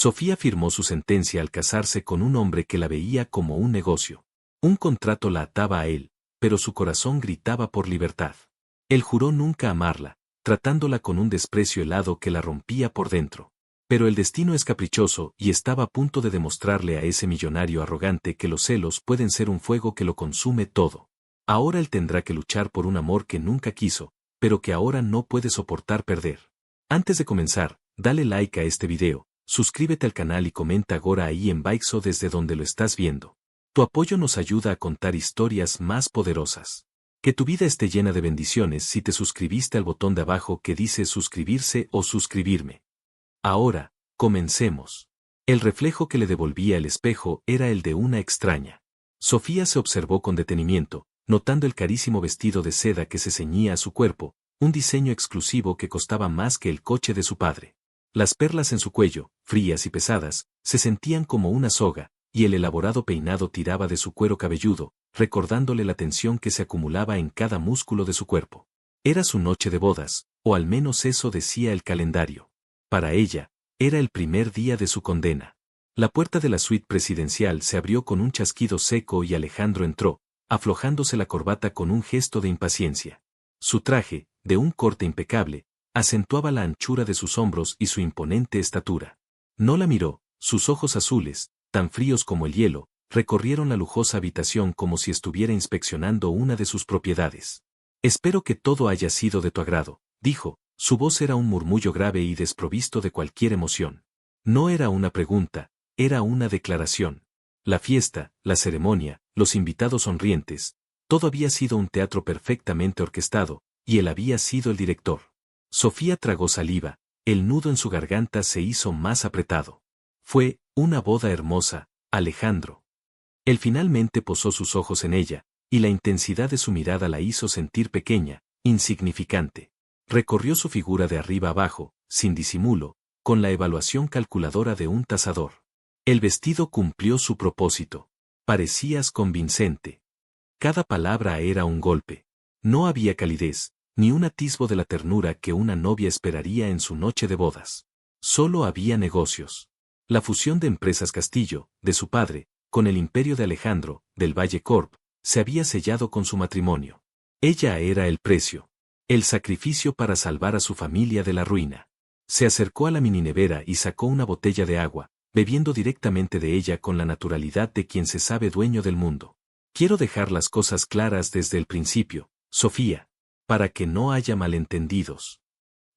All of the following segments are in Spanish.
Sofía firmó su sentencia al casarse con un hombre que la veía como un negocio. Un contrato la ataba a él, pero su corazón gritaba por libertad. Él juró nunca amarla, tratándola con un desprecio helado que la rompía por dentro. Pero el destino es caprichoso y estaba a punto de demostrarle a ese millonario arrogante que los celos pueden ser un fuego que lo consume todo. Ahora él tendrá que luchar por un amor que nunca quiso, pero que ahora no puede soportar perder. Antes de comenzar, dale like a este video, suscríbete al canal y comenta ahora ahí en Baixo desde donde lo estás viendo. Tu apoyo nos ayuda a contar historias más poderosas. Que tu vida esté llena de bendiciones si te suscribiste al botón de abajo que dice suscribirse o suscribirme. Ahora, comencemos. El reflejo que le devolvía el espejo era el de una extraña. Sofía se observó con detenimiento, notando el carísimo vestido de seda que se ceñía a su cuerpo, un diseño exclusivo que costaba más que el coche de su padre. Las perlas en su cuello, frías y pesadas, se sentían como una soga, y el elaborado peinado tiraba de su cuero cabelludo, recordándole la tensión que se acumulaba en cada músculo de su cuerpo. Era su noche de bodas, o al menos eso decía el calendario. Para ella, era el primer día de su condena. La puerta de la suite presidencial se abrió con un chasquido seco y Alejandro entró, aflojándose la corbata con un gesto de impaciencia. Su traje, de un corte impecable, acentuaba la anchura de sus hombros y su imponente estatura. No la miró, sus ojos azules, tan fríos como el hielo, recorrieron la lujosa habitación como si estuviera inspeccionando una de sus propiedades. Espero que todo haya sido de tu agrado, dijo, su voz era un murmullo grave y desprovisto de cualquier emoción. No era una pregunta, era una declaración. La fiesta, la ceremonia, los invitados sonrientes, todo había sido un teatro perfectamente orquestado, y él había sido el director. Sofía tragó saliva, el nudo en su garganta se hizo más apretado. Fue una boda hermosa, Alejandro. Él finalmente posó sus ojos en ella, y la intensidad de su mirada la hizo sentir pequeña, insignificante. Recorrió su figura de arriba abajo, sin disimulo, con la evaluación calculadora de un tasador. El vestido cumplió su propósito. Parecías convincente. Cada palabra era un golpe. No había calidez, ni un atisbo de la ternura que una novia esperaría en su noche de bodas. Solo había negocios. La fusión de Empresas Castillo, de su padre, con el imperio de Alejandro, del Valle Corp, se había sellado con su matrimonio. Ella era el precio. El sacrificio para salvar a su familia de la ruina. Se acercó a la mini nevera y sacó una botella de agua, bebiendo directamente de ella con la naturalidad de quien se sabe dueño del mundo. Quiero dejar las cosas claras desde el principio, Sofía, para que no haya malentendidos.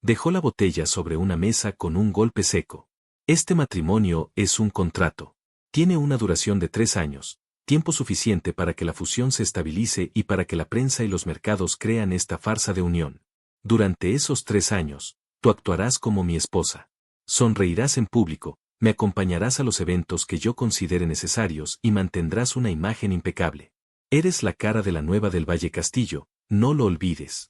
Dejó la botella sobre una mesa con un golpe seco. Este matrimonio es un contrato. Tiene una duración de 3 años, tiempo suficiente para que la fusión se estabilice y para que la prensa y los mercados crean esta farsa de unión. Durante esos 3 años, tú actuarás como mi esposa. Sonreirás en público, me acompañarás a los eventos que yo considere necesarios y mantendrás una imagen impecable. Eres la cara de la nueva del Valle Castillo, no lo olvides.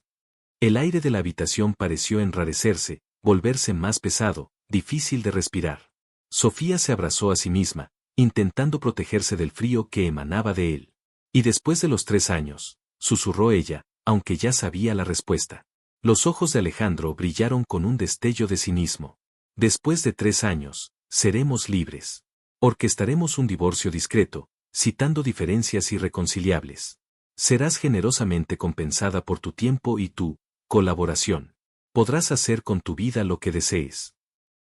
El aire de la habitación pareció enrarecerse, volverse más pesado, difícil de respirar. Sofía se abrazó a sí misma, intentando protegerse del frío que emanaba de él. Y después de los 3 años, susurró ella, aunque ya sabía la respuesta. Los ojos de Alejandro brillaron con un destello de cinismo. Después de 3 años, seremos libres. Orquestaremos un divorcio discreto, citando diferencias irreconciliables. Serás generosamente compensada por tu tiempo y tu colaboración. Podrás hacer con tu vida lo que desees.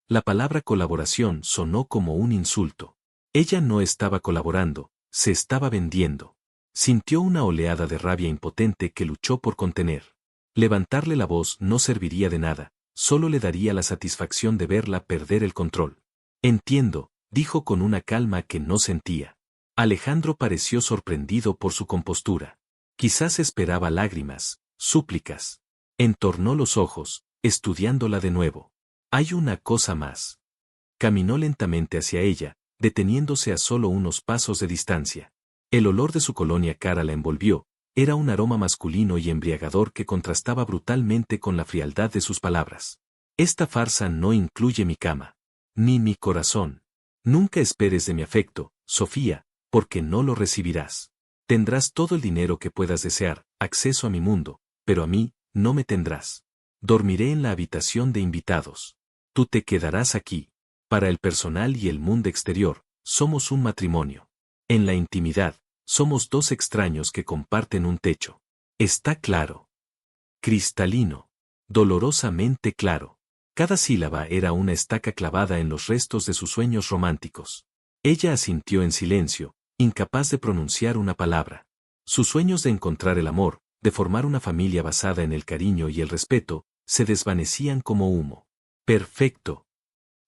La palabra colaboración sonó como un insulto. Ella no estaba colaborando, se estaba vendiendo. Sintió una oleada de rabia impotente que luchó por contener. Levantarle la voz no serviría de nada, solo le daría la satisfacción de verla perder el control. Entiendo, dijo con una calma que no sentía. Alejandro pareció sorprendido por su compostura. Quizás esperaba lágrimas, súplicas. Entornó los ojos, estudiándola de nuevo. Hay una cosa más. Caminó lentamente hacia ella, deteniéndose a solo unos pasos de distancia. El olor de su colonia cara la envolvió, era un aroma masculino y embriagador que contrastaba brutalmente con la frialdad de sus palabras. Esta farsa no incluye mi cama. Ni mi corazón. Nunca esperes de mi afecto, Sofía, porque no lo recibirás. Tendrás todo el dinero que puedas desear, acceso a mi mundo, pero a mí, no me tendrás. Dormiré en la habitación de invitados. Tú te quedarás aquí. Para el personal y el mundo exterior, somos un matrimonio. En la intimidad, somos dos extraños que comparten un techo. Está claro. Cristalino. Dolorosamente claro. Cada sílaba era una estaca clavada en los restos de sus sueños románticos. Ella asintió en silencio, incapaz de pronunciar una palabra. Sus sueños de encontrar el amor, de formar una familia basada en el cariño y el respeto, se desvanecían como humo. Perfecto,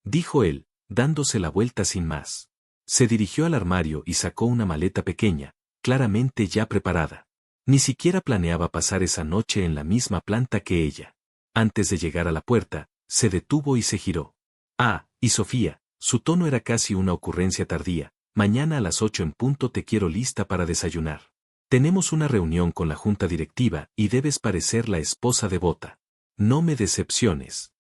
dijo él, dándose la vuelta sin más. Se dirigió al armario y sacó una maleta pequeña, claramente ya preparada. Ni siquiera planeaba pasar esa noche en la misma planta que ella. Antes de llegar a la puerta, se detuvo y se giró. Ah, y Sofía, su tono era casi una ocurrencia tardía. Mañana a las 8 en punto te quiero lista para desayunar. Tenemos una reunión con la junta directiva y debes parecer la esposa devota. No me decepciones.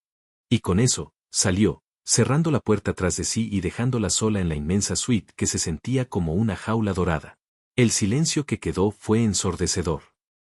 Y con eso, salió, cerrando la puerta tras de sí y dejándola sola en la inmensa suite que se sentía como una jaula dorada. El silencio que quedó fue ensordecedor.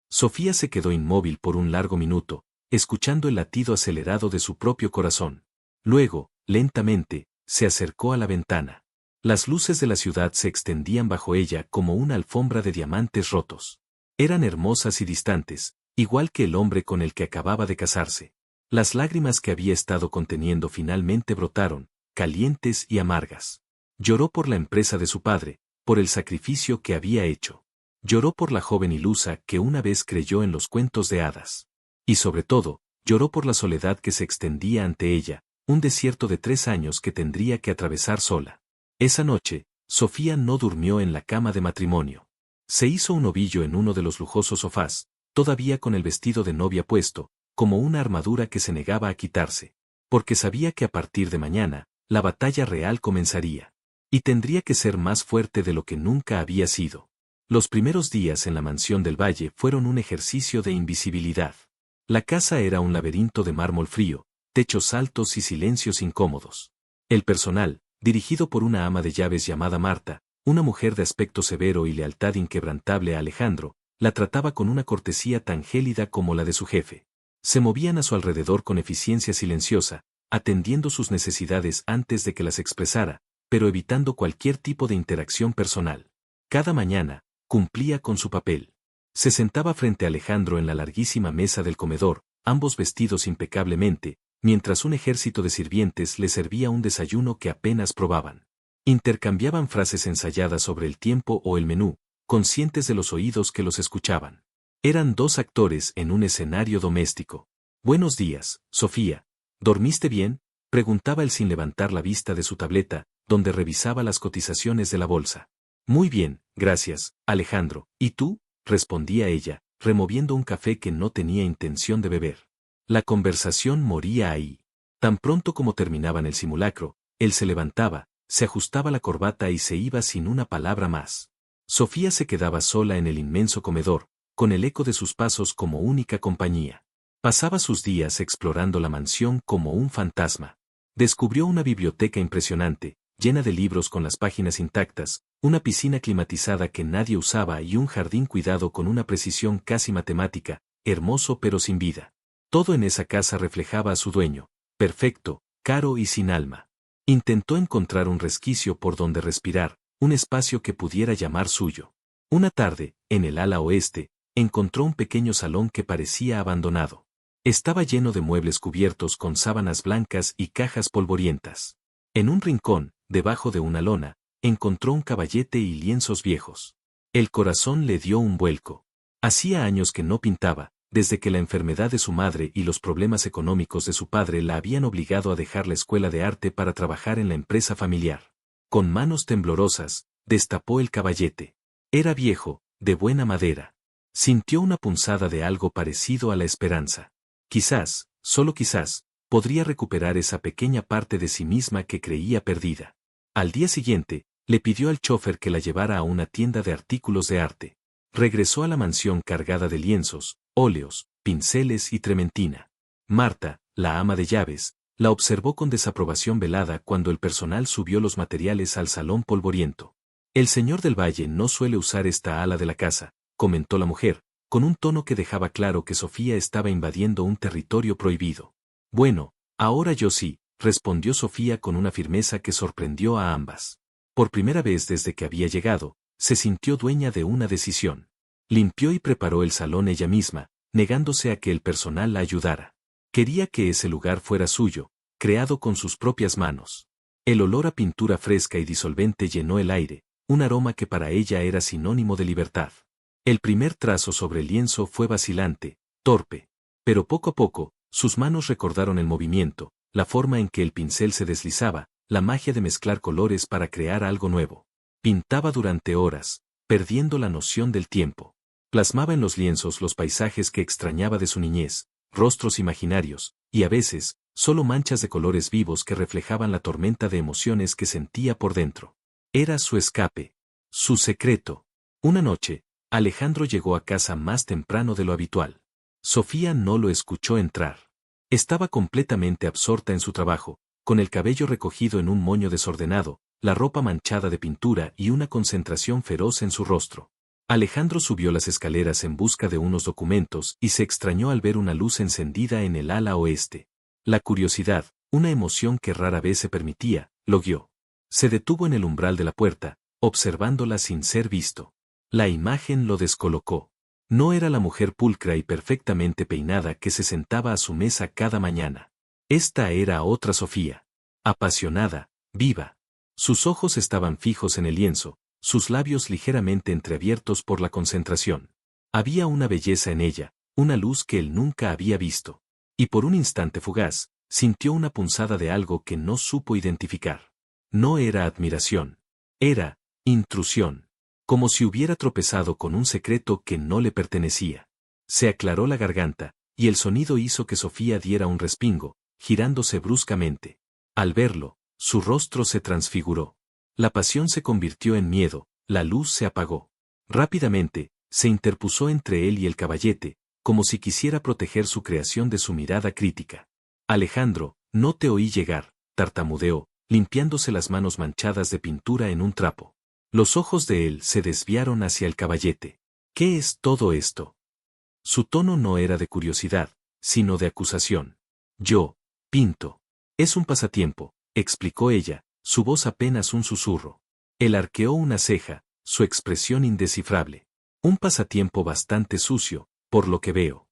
Sofía se quedó inmóvil por un largo minuto, escuchando el latido acelerado de su propio corazón. Luego, lentamente, se acercó a la ventana. Las luces de la ciudad se extendían bajo ella como una alfombra de diamantes rotos. Eran hermosas y distantes, igual que el hombre con el que acababa de casarse. Las lágrimas que había estado conteniendo finalmente brotaron, calientes y amargas. Lloró por la empresa de su padre, por el sacrificio que había hecho. Lloró por la joven ilusa que una vez creyó en los cuentos de hadas. Y sobre todo, lloró por la soledad que se extendía ante ella, un desierto de 3 años que tendría que atravesar sola. Esa noche, Sofía no durmió en la cama de matrimonio. Se hizo un ovillo en uno de los lujosos sofás, todavía con el vestido de novia puesto, como una armadura que se negaba a quitarse, porque sabía que a partir de mañana, la batalla real comenzaría. Y tendría que ser más fuerte de lo que nunca había sido. Los primeros días en la mansión del Valle fueron un ejercicio de invisibilidad. La casa era un laberinto de mármol frío, techos altos y silencios incómodos. El personal, dirigido por una ama de llaves llamada Marta, una mujer de aspecto severo y lealtad inquebrantable a Alejandro, la trataba con una cortesía tan gélida como la de su jefe. Se movían a su alrededor con eficiencia silenciosa, atendiendo sus necesidades antes de que las expresara, pero evitando cualquier tipo de interacción personal. Cada mañana, cumplía con su papel. Se sentaba frente a Alejandro en la larguísima mesa del comedor, ambos vestidos impecablemente, mientras un ejército de sirvientes le servía un desayuno que apenas probaban. Intercambiaban frases ensayadas sobre el tiempo o el menú, conscientes de los oídos que los escuchaban. Eran dos actores en un escenario doméstico. «Buenos días, Sofía. ¿Dormiste bien?», preguntaba él sin levantar la vista de su tableta, donde revisaba las cotizaciones de la bolsa. «Muy bien, gracias, Alejandro. ¿Y tú?», respondía ella, removiendo un café que no tenía intención de beber. La conversación moría ahí. Tan pronto como terminaban el simulacro, él se levantaba, se ajustaba la corbata y se iba sin una palabra más. Sofía se quedaba sola en el inmenso comedor, con el eco de sus pasos como única compañía. Pasaba sus días explorando la mansión como un fantasma. Descubrió una biblioteca impresionante, llena de libros con las páginas intactas, una piscina climatizada que nadie usaba y un jardín cuidado con una precisión casi matemática, hermoso pero sin vida. Todo en esa casa reflejaba a su dueño, perfecto, caro y sin alma. Intentó encontrar un resquicio por donde respirar, un espacio que pudiera llamar suyo. Una tarde, en el ala oeste, encontró un pequeño salón que parecía abandonado. Estaba lleno de muebles cubiertos con sábanas blancas y cajas polvorientas. En un rincón, debajo de una lona, encontró un caballete y lienzos viejos. El corazón le dio un vuelco. Hacía años que no pintaba, desde que la enfermedad de su madre y los problemas económicos de su padre la habían obligado a dejar la escuela de arte para trabajar en la empresa familiar. Con manos temblorosas, destapó el caballete. Era viejo, de buena madera. Sintió una punzada de algo parecido a la esperanza. Quizás, solo quizás, podría recuperar esa pequeña parte de sí misma que creía perdida. Al día siguiente, le pidió al chófer que la llevara a una tienda de artículos de arte. Regresó a la mansión cargada de lienzos, óleos, pinceles y trementina. Marta, la ama de llaves, la observó con desaprobación velada cuando el personal subió los materiales al salón polvoriento. «El señor del Valle no suele usar esta ala de la casa», comentó la mujer, con un tono que dejaba claro que Sofía estaba invadiendo un territorio prohibido. «Bueno, ahora yo sí», respondió Sofía con una firmeza que sorprendió a ambas. Por primera vez desde que había llegado, se sintió dueña de una decisión. Limpió y preparó el salón ella misma, negándose a que el personal la ayudara. Quería que ese lugar fuera suyo, creado con sus propias manos. El olor a pintura fresca y disolvente llenó el aire, un aroma que para ella era sinónimo de libertad. El primer trazo sobre el lienzo fue vacilante, torpe. Pero poco a poco, sus manos recordaron el movimiento, la forma en que el pincel se deslizaba, la magia de mezclar colores para crear algo nuevo. Pintaba durante horas, perdiendo la noción del tiempo. Plasmaba en los lienzos los paisajes que extrañaba de su niñez, rostros imaginarios, y a veces, solo manchas de colores vivos que reflejaban la tormenta de emociones que sentía por dentro. Era su escape, su secreto. Una noche, Alejandro llegó a casa más temprano de lo habitual. Sofía no lo escuchó entrar. Estaba completamente absorta en su trabajo, con el cabello recogido en un moño desordenado, la ropa manchada de pintura y una concentración feroz en su rostro. Alejandro subió las escaleras en busca de unos documentos y se extrañó al ver una luz encendida en el ala oeste. La curiosidad, una emoción que rara vez se permitía, lo guió. Se detuvo en el umbral de la puerta, observándola sin ser visto. La imagen lo descolocó. No era la mujer pulcra y perfectamente peinada que se sentaba a su mesa cada mañana. Esta era otra Sofía. Apasionada, viva. Sus ojos estaban fijos en el lienzo, sus labios ligeramente entreabiertos por la concentración. Había una belleza en ella, una luz que él nunca había visto. Y por un instante fugaz, sintió una punzada de algo que no supo identificar. No era admiración. Era intrusión. Como si hubiera tropezado con un secreto que no le pertenecía. Se aclaró la garganta, y el sonido hizo que Sofía diera un respingo, girándose bruscamente. Al verlo, su rostro se transfiguró. La pasión se convirtió en miedo, la luz se apagó. Rápidamente, se interpuso entre él y el caballete, como si quisiera proteger su creación de su mirada crítica. Alejandro, no te oí llegar, tartamudeó, limpiándose las manos manchadas de pintura en un trapo. Los ojos de él se desviaron hacia el caballete. ¿Qué es todo esto? Su tono no era de curiosidad, sino de acusación. Yo, pinto. Es un pasatiempo, explicó ella, su voz apenas un susurro. Él arqueó una ceja, su expresión indescifrable. Un pasatiempo bastante sucio, por lo que veo.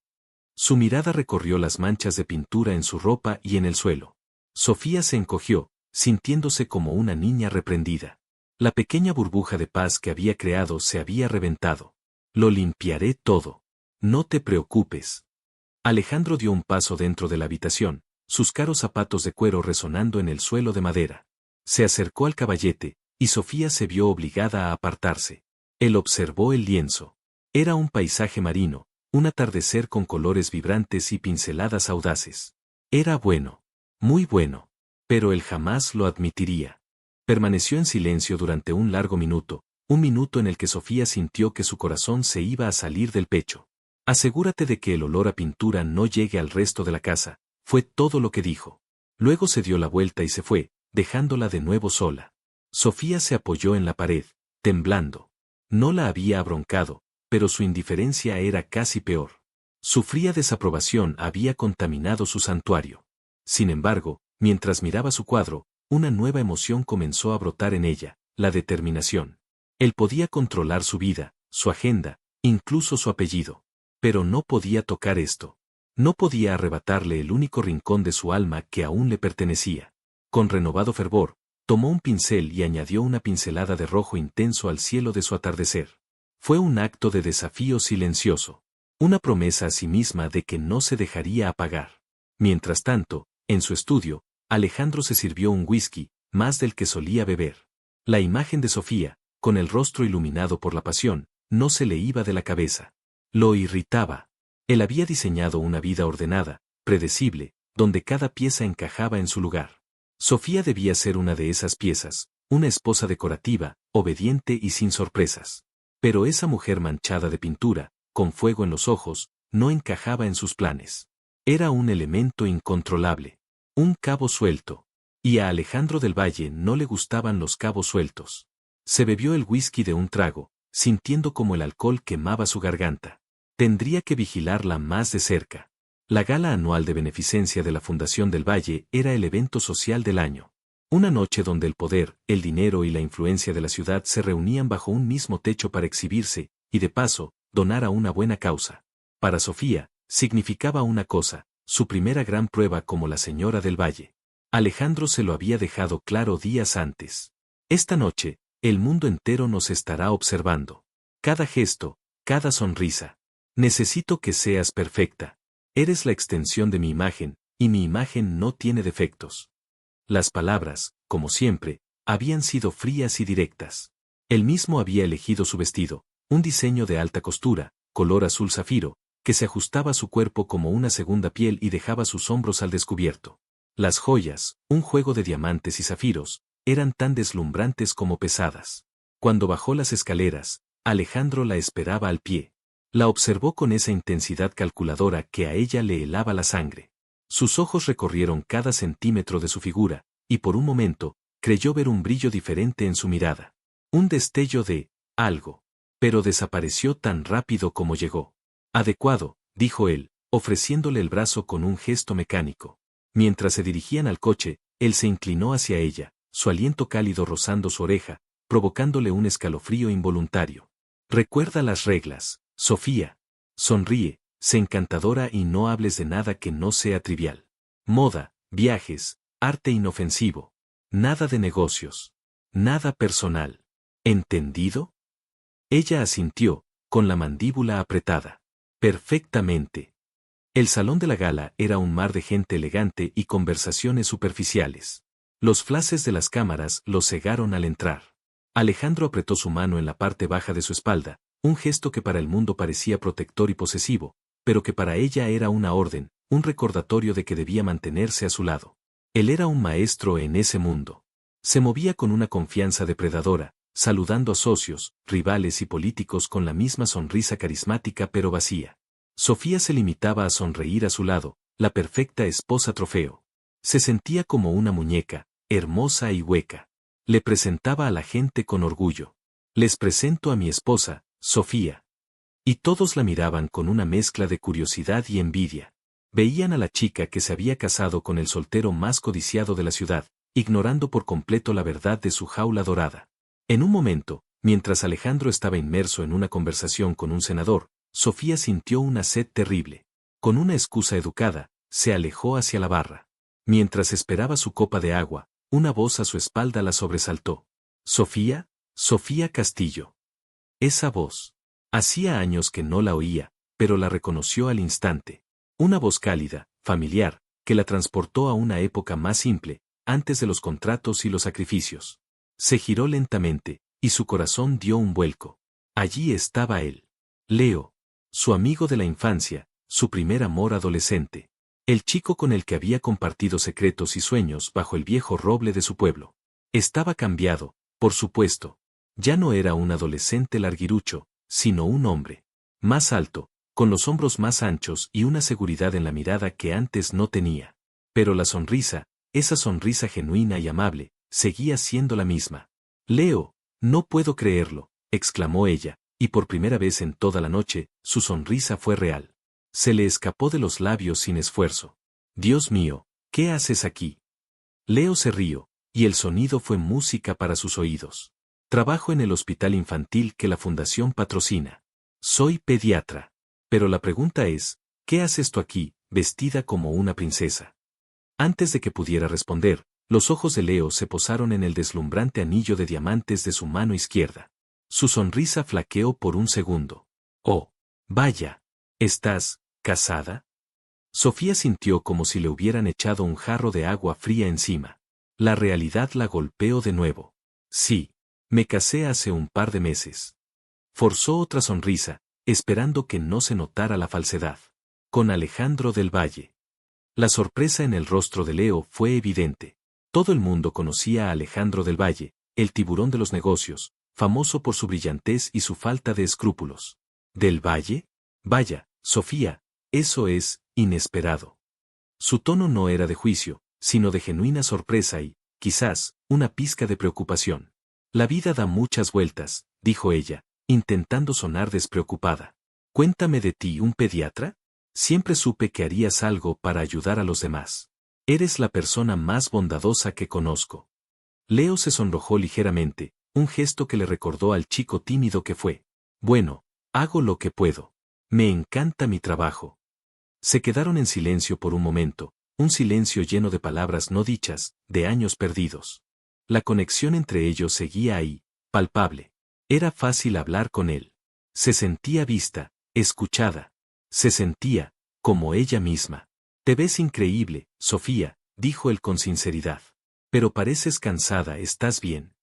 Su mirada recorrió las manchas de pintura en su ropa y en el suelo. Sofía se encogió, sintiéndose como una niña reprendida. La pequeña burbuja de paz que había creado se había reventado. Lo limpiaré todo. No te preocupes. Alejandro dio un paso dentro de la habitación, sus caros zapatos de cuero resonando en el suelo de madera. Se acercó al caballete, y Sofía se vio obligada a apartarse. Él observó el lienzo. Era un paisaje marino, un atardecer con colores vibrantes y pinceladas audaces. Era bueno. Muy bueno. Pero él jamás lo admitiría. Permaneció en silencio durante un largo minuto, un minuto en el que Sofía sintió que su corazón se iba a salir del pecho. Asegúrate de que el olor a pintura no llegue al resto de la casa, fue todo lo que dijo. Luego se dio la vuelta y se fue, dejándola de nuevo sola. Sofía se apoyó en la pared, temblando. No la había abroncado, pero su indiferencia era casi peor. Su fría desaprobación había contaminado su santuario. Sin embargo, mientras miraba su cuadro, una nueva emoción comenzó a brotar en ella, la determinación. Él podía controlar su vida, su agenda, incluso su apellido. Pero no podía tocar esto. No podía arrebatarle el único rincón de su alma que aún le pertenecía. Con renovado fervor, tomó un pincel y añadió una pincelada de rojo intenso al cielo de su atardecer. Fue un acto de desafío silencioso. Una promesa a sí misma de que no se dejaría apagar. Mientras tanto, en su estudio, Alejandro se sirvió un whisky, más del que solía beber. La imagen de Sofía, con el rostro iluminado por la pasión, no se le iba de la cabeza. Lo irritaba. Él había diseñado una vida ordenada, predecible, donde cada pieza encajaba en su lugar. Sofía debía ser una de esas piezas, una esposa decorativa, obediente y sin sorpresas. Pero esa mujer manchada de pintura, con fuego en los ojos, no encajaba en sus planes. Era un elemento incontrolable. Un cabo suelto. Y a Alejandro del Valle no le gustaban los cabos sueltos. Se bebió el whisky de un trago, sintiendo como el alcohol quemaba su garganta. Tendría que vigilarla más de cerca. La gala anual de beneficencia de la Fundación del Valle era el evento social del año. Una noche donde el poder, el dinero y la influencia de la ciudad se reunían bajo un mismo techo para exhibirse, y de paso, donar a una buena causa. Para Sofía, significaba una cosa, su primera gran prueba como la señora del Valle. Alejandro se lo había dejado claro días antes. Esta noche, el mundo entero nos estará observando. Cada gesto, cada sonrisa. Necesito que seas perfecta. Eres la extensión de mi imagen, y mi imagen no tiene defectos. Las palabras, como siempre, habían sido frías y directas. Él mismo había elegido su vestido, un diseño de alta costura, color azul zafiro, que se ajustaba a su cuerpo como una segunda piel y dejaba sus hombros al descubierto. Las joyas, un juego de diamantes y zafiros, eran tan deslumbrantes como pesadas. Cuando bajó las escaleras, Alejandro la esperaba al pie. La observó con esa intensidad calculadora que a ella le helaba la sangre. Sus ojos recorrieron cada centímetro de su figura, y por un momento, creyó ver un brillo diferente en su mirada. Un destello de algo. Pero desapareció tan rápido como llegó. Adecuado, dijo él, ofreciéndole el brazo con un gesto mecánico. Mientras se dirigían al coche, él se inclinó hacia ella, su aliento cálido rozando su oreja, provocándole un escalofrío involuntario. Recuerda las reglas, Sofía. Sonríe, sé encantadora y no hables de nada que no sea trivial. Moda, viajes, arte inofensivo. Nada de negocios. Nada personal. ¿Entendido? Ella asintió, con la mandíbula apretada. Perfectamente. El salón de la gala era un mar de gente elegante y conversaciones superficiales. Los flashes de las cámaras los cegaron al entrar. Alejandro apretó su mano en la parte baja de su espalda, un gesto que para el mundo parecía protector y posesivo, pero que para ella era una orden, un recordatorio de que debía mantenerse a su lado. Él era un maestro en ese mundo. Se movía con una confianza depredadora, saludando a socios, rivales y políticos con la misma sonrisa carismática pero vacía. Sofía se limitaba a sonreír a su lado, la perfecta esposa trofeo. Se sentía como una muñeca, hermosa y hueca. Le presentaba a la gente con orgullo. Les presento a mi esposa, Sofía. Y todos la miraban con una mezcla de curiosidad y envidia. Veían a la chica que se había casado con el soltero más codiciado de la ciudad, ignorando por completo la verdad de su jaula dorada. En un momento, mientras Alejandro estaba inmerso en una conversación con un senador, Sofía sintió una sed terrible. Con una excusa educada, se alejó hacia la barra. Mientras esperaba su copa de agua, una voz a su espalda la sobresaltó. «Sofía, Sofía Castillo». Esa voz. Hacía años que no la oía, pero la reconoció al instante. Una voz cálida, familiar, que la transportó a una época más simple, antes de los contratos y los sacrificios. Se giró lentamente, y su corazón dio un vuelco. Allí estaba él. Leo. Su amigo de la infancia, su primer amor adolescente. El chico con el que había compartido secretos y sueños bajo el viejo roble de su pueblo. Estaba cambiado, por supuesto. Ya no era un adolescente larguirucho, sino un hombre. Más alto, con los hombros más anchos y una seguridad en la mirada que antes no tenía. Pero la sonrisa, esa sonrisa genuina y amable, seguía siendo la misma. «Leo, no puedo creerlo», exclamó ella, y por primera vez en toda la noche, su sonrisa fue real. Se le escapó de los labios sin esfuerzo. «Dios mío, ¿qué haces aquí?» Leo se rió, y el sonido fue música para sus oídos. «Trabajo en el hospital infantil que la fundación patrocina. Soy pediatra. Pero la pregunta es, ¿qué haces tú aquí, vestida como una princesa?» Antes de que pudiera responder, los ojos de Leo se posaron en el deslumbrante anillo de diamantes de su mano izquierda. Su sonrisa flaqueó por un segundo. «Oh, vaya. ¿Estás casada?» Sofía sintió como si le hubieran echado un jarro de agua fría encima. La realidad la golpeó de nuevo. «Sí, me casé hace un par de meses». Forzó otra sonrisa, esperando que no se notara la falsedad. «Con Alejandro del Valle». La sorpresa en el rostro de Leo fue evidente. Todo el mundo conocía a Alejandro del Valle, el tiburón de los negocios, famoso por su brillantez y su falta de escrúpulos. ¿Del Valle? Vaya, Sofía, eso es inesperado. Su tono no era de juicio, sino de genuina sorpresa y, quizás, una pizca de preocupación. «La vida da muchas vueltas», dijo ella, intentando sonar despreocupada. «Cuéntame de ti, ¿un pediatra?» Siempre supe que harías algo para ayudar a los demás. Eres la persona más bondadosa que conozco. Leo se sonrojó ligeramente, un gesto que le recordó al chico tímido que fue. Bueno, hago lo que puedo. Me encanta mi trabajo. Se quedaron en silencio por un momento, un silencio lleno de palabras no dichas, de años perdidos. La conexión entre ellos seguía ahí, palpable. Era fácil hablar con él. Se sentía vista, escuchada. Se sentía, como ella misma. Te ves increíble, Sofía, dijo él con sinceridad. Pero pareces cansada, ¿estás bien?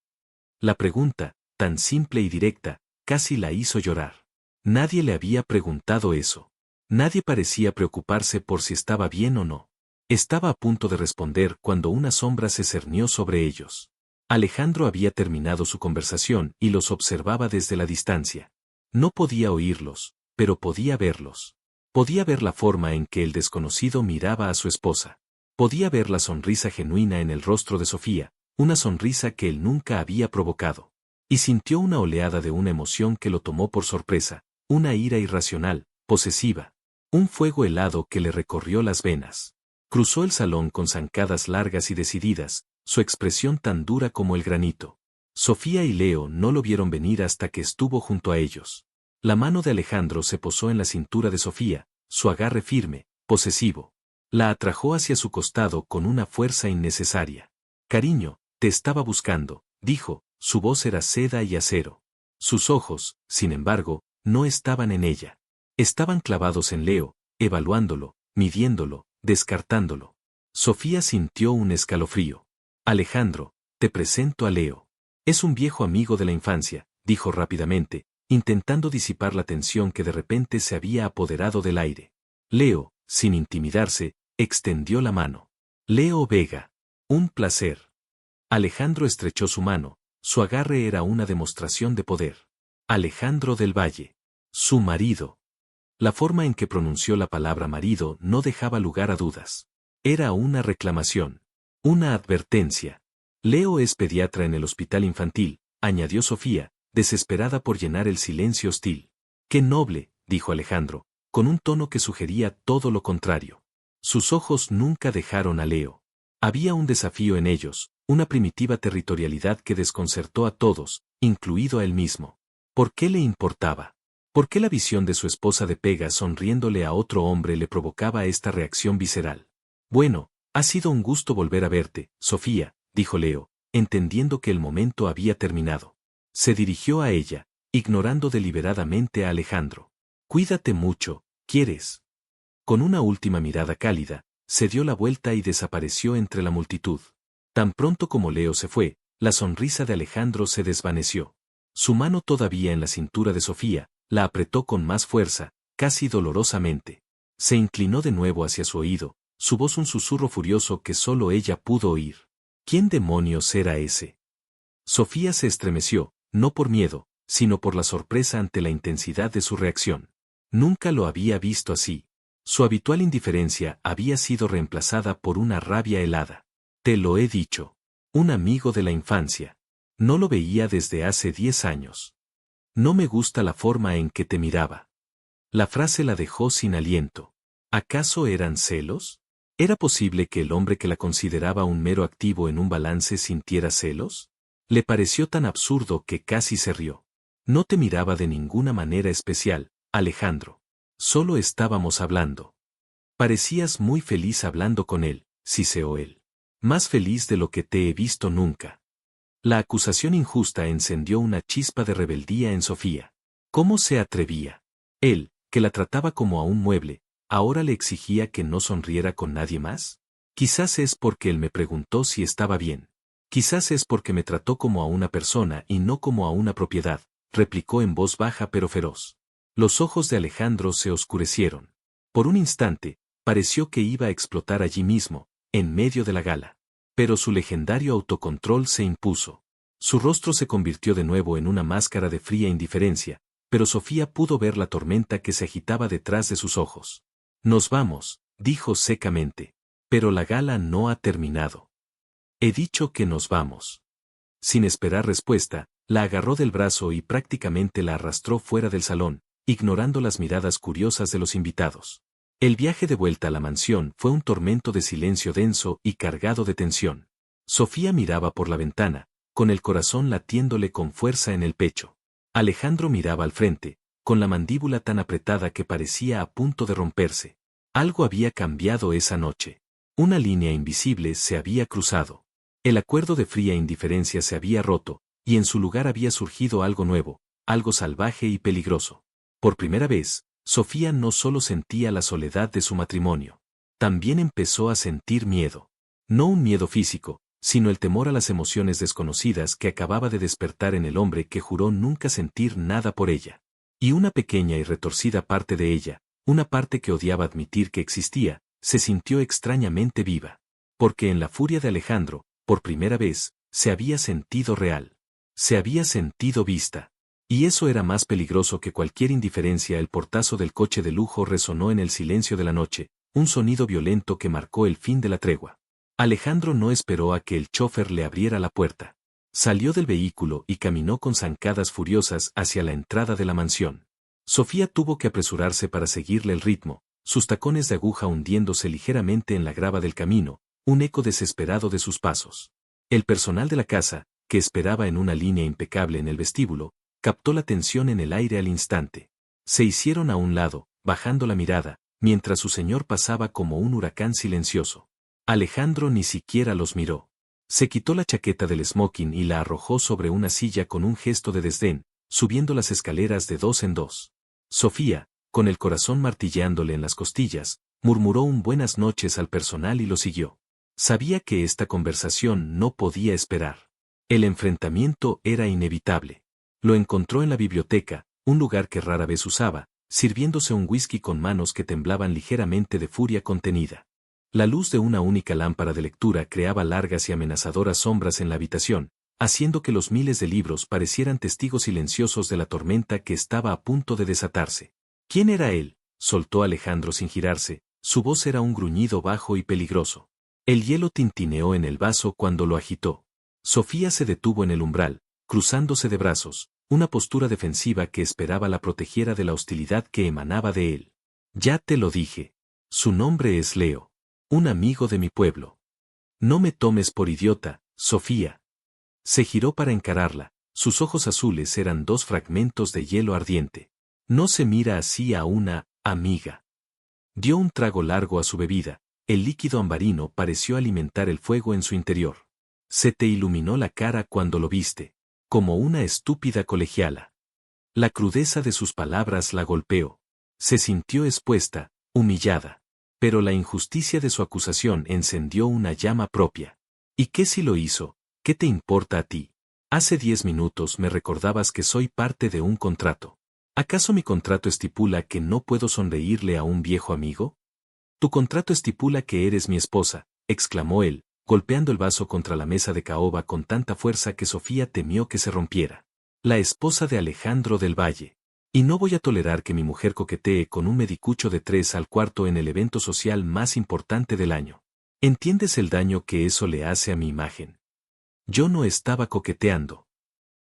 La pregunta, tan simple y directa, casi la hizo llorar. Nadie le había preguntado eso. Nadie parecía preocuparse por si estaba bien o no. Estaba a punto de responder cuando una sombra se cernió sobre ellos. Alejandro había terminado su conversación y los observaba desde la distancia. No podía oírlos, pero podía verlos. Podía ver la forma en que el desconocido miraba a su esposa. Podía ver la sonrisa genuina en el rostro de Sofía, una sonrisa que él nunca había provocado. Y sintió una oleada de una emoción que lo tomó por sorpresa, una ira irracional, posesiva. Un fuego helado que le recorrió las venas. Cruzó el salón con zancadas largas y decididas, su expresión tan dura como el granito. Sofía y Leo no lo vieron venir hasta que estuvo junto a ellos. La mano de Alejandro se posó en la cintura de Sofía, su agarre firme, posesivo. La atrajo hacia su costado con una fuerza innecesaria. Cariño, te estaba buscando, dijo, su voz era seda y acero. Sus ojos, sin embargo, no estaban en ella. Estaban clavados en Leo, evaluándolo, midiéndolo, descartándolo. Sofía sintió un escalofrío. Alejandro, te presento a Leo. Es un viejo amigo de la infancia, dijo rápidamente, intentando disipar la tensión que de repente se había apoderado del aire. Leo, sin intimidarse, extendió la mano. Leo Vega. Un placer. Alejandro estrechó su mano, su agarre era una demostración de poder. Alejandro del Valle. Su marido. La forma en que pronunció la palabra marido no dejaba lugar a dudas. Era una reclamación. Una advertencia. Leo es pediatra en el hospital infantil, añadió Sofía, desesperada por llenar el silencio hostil. Qué noble, dijo Alejandro, con un tono que sugería todo lo contrario. Sus ojos nunca dejaron a Leo. Había un desafío en ellos, una primitiva territorialidad que desconcertó a todos, incluido a él mismo. ¿Por qué le importaba? ¿Por qué la visión de su esposa de pega sonriéndole a otro hombre le provocaba esta reacción visceral? Bueno, ha sido un gusto volver a verte, Sofía, dijo Leo, entendiendo que el momento había terminado. Se dirigió a ella, ignorando deliberadamente a Alejandro. Cuídate mucho, ¿quieres? Con una última mirada cálida, se dio la vuelta y desapareció entre la multitud. Tan pronto como Leo se fue, la sonrisa de Alejandro se desvaneció. Su mano todavía en la cintura de Sofía, la apretó con más fuerza, casi dolorosamente. Se inclinó de nuevo hacia su oído, su voz un susurro furioso que solo ella pudo oír. ¿Quién demonios era ese? Sofía se estremeció, no por miedo, sino por la sorpresa ante la intensidad de su reacción. Nunca lo había visto así. Su habitual indiferencia había sido reemplazada por una rabia helada. Te lo he dicho. Un amigo de la infancia. No lo veía desde hace 10 años. No me gusta la forma en que te miraba. La frase la dejó sin aliento. ¿Acaso eran celos? ¿Era posible que el hombre que la consideraba un mero activo en un balance sintiera celos? Le pareció tan absurdo que casi se rió. No te miraba de ninguna manera especial, Alejandro. Solo estábamos hablando. Parecías muy feliz hablando con él, siseó él. Más feliz de lo que te he visto nunca. La acusación injusta encendió una chispa de rebeldía en Sofía. ¿Cómo se atrevía? Él, que la trataba como a un mueble, ¿ahora le exigía que no sonriera con nadie más? Quizás es porque él me preguntó si estaba bien. Quizás es porque me trató como a una persona y no como a una propiedad, replicó en voz baja pero feroz. Los ojos de Alejandro se oscurecieron. Por un instante, pareció que iba a explotar allí mismo, en medio de la gala. Pero su legendario autocontrol se impuso. Su rostro se convirtió de nuevo en una máscara de fría indiferencia, pero Sofía pudo ver la tormenta que se agitaba detrás de sus ojos. Nos vamos, dijo secamente. Pero la gala no ha terminado. He dicho que nos vamos. Sin esperar respuesta, la agarró del brazo y prácticamente la arrastró fuera del salón, ignorando las miradas curiosas de los invitados. El viaje de vuelta a la mansión fue un tormento de silencio denso y cargado de tensión. Sofía miraba por la ventana, con el corazón latiéndole con fuerza en el pecho. Alejandro miraba al frente, con la mandíbula tan apretada que parecía a punto de romperse. Algo había cambiado esa noche. Una línea invisible se había cruzado. El acuerdo de fría indiferencia se había roto, y en su lugar había surgido algo nuevo, algo salvaje y peligroso. Por primera vez, Sofía no solo sentía la soledad de su matrimonio, también empezó a sentir miedo. No un miedo físico, sino el temor a las emociones desconocidas que acababa de despertar en el hombre que juró nunca sentir nada por ella. Y una pequeña y retorcida parte de ella, una parte que odiaba admitir que existía, se sintió extrañamente viva. Porque en la furia de Alejandro, por primera vez, se había sentido real. Se había sentido vista. Y eso era más peligroso que cualquier indiferencia. El portazo del coche de lujo resonó en el silencio de la noche, un sonido violento que marcó el fin de la tregua. Alejandro no esperó a que el chófer le abriera la puerta. Salió del vehículo y caminó con zancadas furiosas hacia la entrada de la mansión. Sofía tuvo que apresurarse para seguirle el ritmo, sus tacones de aguja hundiéndose ligeramente en la grava del camino, un eco desesperado de sus pasos. El personal de la casa, que esperaba en una línea impecable en el vestíbulo, captó la tensión en el aire al instante. Se hicieron a un lado, bajando la mirada, mientras su señor pasaba como un huracán silencioso. Alejandro ni siquiera los miró. Se quitó la chaqueta del smoking y la arrojó sobre una silla con un gesto de desdén, subiendo las escaleras de dos en dos. Sofía, con el corazón martilleándole en las costillas, murmuró un buenas noches al personal y lo siguió. Sabía que esta conversación no podía esperar. El enfrentamiento era inevitable. Lo encontró en la biblioteca, un lugar que rara vez usaba, sirviéndose un whisky con manos que temblaban ligeramente de furia contenida. La luz de una única lámpara de lectura creaba largas y amenazadoras sombras en la habitación, haciendo que los miles de libros parecieran testigos silenciosos de la tormenta que estaba a punto de desatarse. ¿Quién era él?, soltó Alejandro sin girarse, su voz era un gruñido bajo y peligroso. El hielo tintineó en el vaso cuando lo agitó. Sofía se detuvo en el umbral, cruzándose de brazos, una postura defensiva que esperaba la protegiera de la hostilidad que emanaba de él. Ya te lo dije. Su nombre es Leo. Un amigo de mi pueblo. No me tomes por idiota, Sofía. Se giró para encararla, sus ojos azules eran dos fragmentos de hielo ardiente. No se mira así a una amiga. Dio un trago largo a su bebida, el líquido ambarino pareció alimentar el fuego en su interior. Se te iluminó la cara cuando lo viste, como una estúpida colegiala. La crudeza de sus palabras la golpeó. Se sintió expuesta, humillada. Pero la injusticia de su acusación encendió una llama propia. ¿Y qué si lo hizo? ¿Qué te importa a ti? Hace 10 minutos me recordabas que soy parte de un contrato. ¿Acaso mi contrato estipula que no puedo sonreírle a un viejo amigo? Tu contrato estipula que eres mi esposa, exclamó él, golpeando el vaso contra la mesa de caoba con tanta fuerza que Sofía temió que se rompiera. La esposa de Alejandro del Valle. Y no voy a tolerar que mi mujer coquetee con un medicucho de 3 al cuarto en el evento social más importante del año. ¿Entiendes el daño que eso le hace a mi imagen? Yo no estaba coqueteando.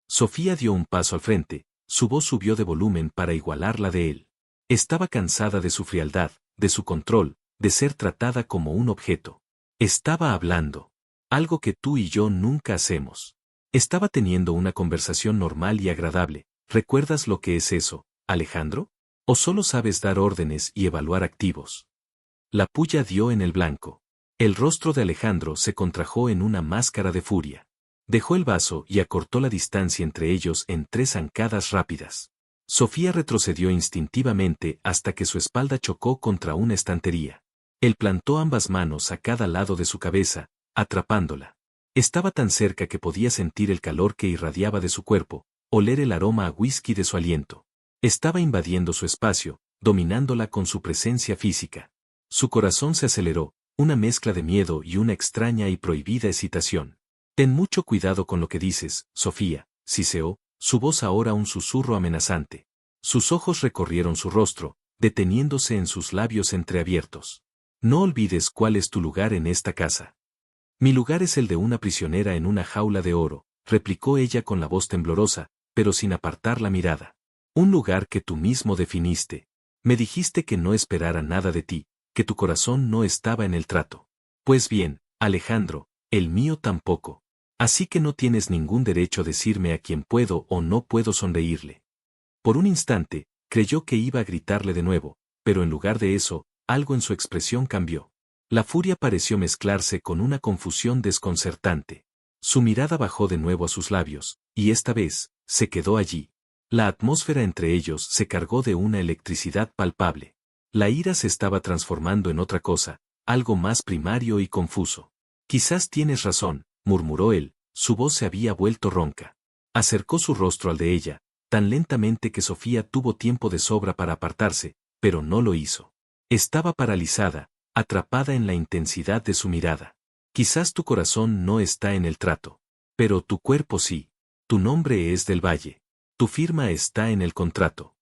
Sofía dio un paso al frente, su voz subió de volumen para igualar la de él. Estaba cansada de su frialdad, de su control, de ser tratada como un objeto. Estaba hablando. Algo que tú y yo nunca hacemos. Estaba teniendo una conversación normal y agradable. ¿Recuerdas lo que es eso, Alejandro? ¿O solo sabes dar órdenes y evaluar activos? La puya dio en el blanco. El rostro de Alejandro se contrajo en una máscara de furia. Dejó el vaso y acortó la distancia entre ellos en 3 zancadas rápidas. Sofía retrocedió instintivamente hasta que su espalda chocó contra una estantería. Él plantó ambas manos a cada lado de su cabeza, atrapándola. Estaba tan cerca que podía sentir el calor que irradiaba de su cuerpo, oler el aroma a whisky de su aliento. Estaba invadiendo su espacio, dominándola con su presencia física. Su corazón se aceleró, una mezcla de miedo y una extraña y prohibida excitación. Ten mucho cuidado con lo que dices, Sofía, siseó, su voz ahora un susurro amenazante. Sus ojos recorrieron su rostro, deteniéndose en sus labios entreabiertos. No olvides cuál es tu lugar en esta casa. Mi lugar es el de una prisionera en una jaula de oro, replicó ella con la voz temblorosa, pero sin apartar la mirada. Un lugar que tú mismo definiste. Me dijiste que no esperara nada de ti, que tu corazón no estaba en el trato. Pues bien, Alejandro, el mío tampoco. Así que no tienes ningún derecho a decirme a quién puedo o no puedo sonreírle. Por un instante, creyó que iba a gritarle de nuevo, pero en lugar de eso, algo en su expresión cambió. La furia pareció mezclarse con una confusión desconcertante. Su mirada bajó de nuevo a sus labios, y esta vez, se quedó allí. La atmósfera entre ellos se cargó de una electricidad palpable. La ira se estaba transformando en otra cosa, algo más primario y confuso. Quizás tienes razón, murmuró él, su voz se había vuelto ronca. Acercó su rostro al de ella, tan lentamente que Sofía tuvo tiempo de sobra para apartarse, pero no lo hizo. Estaba paralizada, atrapada en la intensidad de su mirada. Quizás tu corazón no está en el trato. Pero tu cuerpo sí. Tu nombre es del Valle. Tu firma está en el contrato.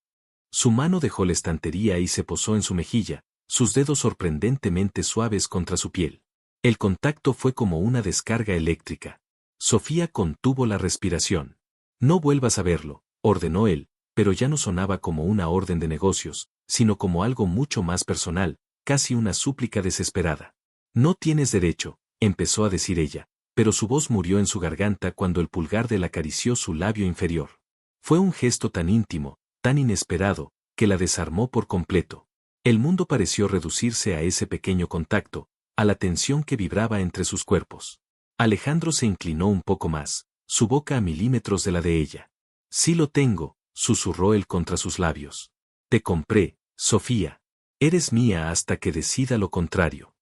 Su mano dejó la estantería y se posó en su mejilla, sus dedos sorprendentemente suaves contra su piel. El contacto fue como una descarga eléctrica. Sofía contuvo la respiración. No vuelvas a verlo, ordenó él, pero ya no sonaba como una orden de negocios, sino como algo mucho más personal, casi una súplica desesperada. No tienes derecho, empezó a decir ella, pero su voz murió en su garganta cuando el pulgar de él acarició su labio inferior. Fue un gesto tan íntimo, tan inesperado, que la desarmó por completo. El mundo pareció reducirse a ese pequeño contacto, a la tensión que vibraba entre sus cuerpos. Alejandro se inclinó un poco más, su boca a milímetros de la de ella. Sí lo tengo, susurró él contra sus labios. Te compré, Sofía. Eres mía hasta que decida lo contrario.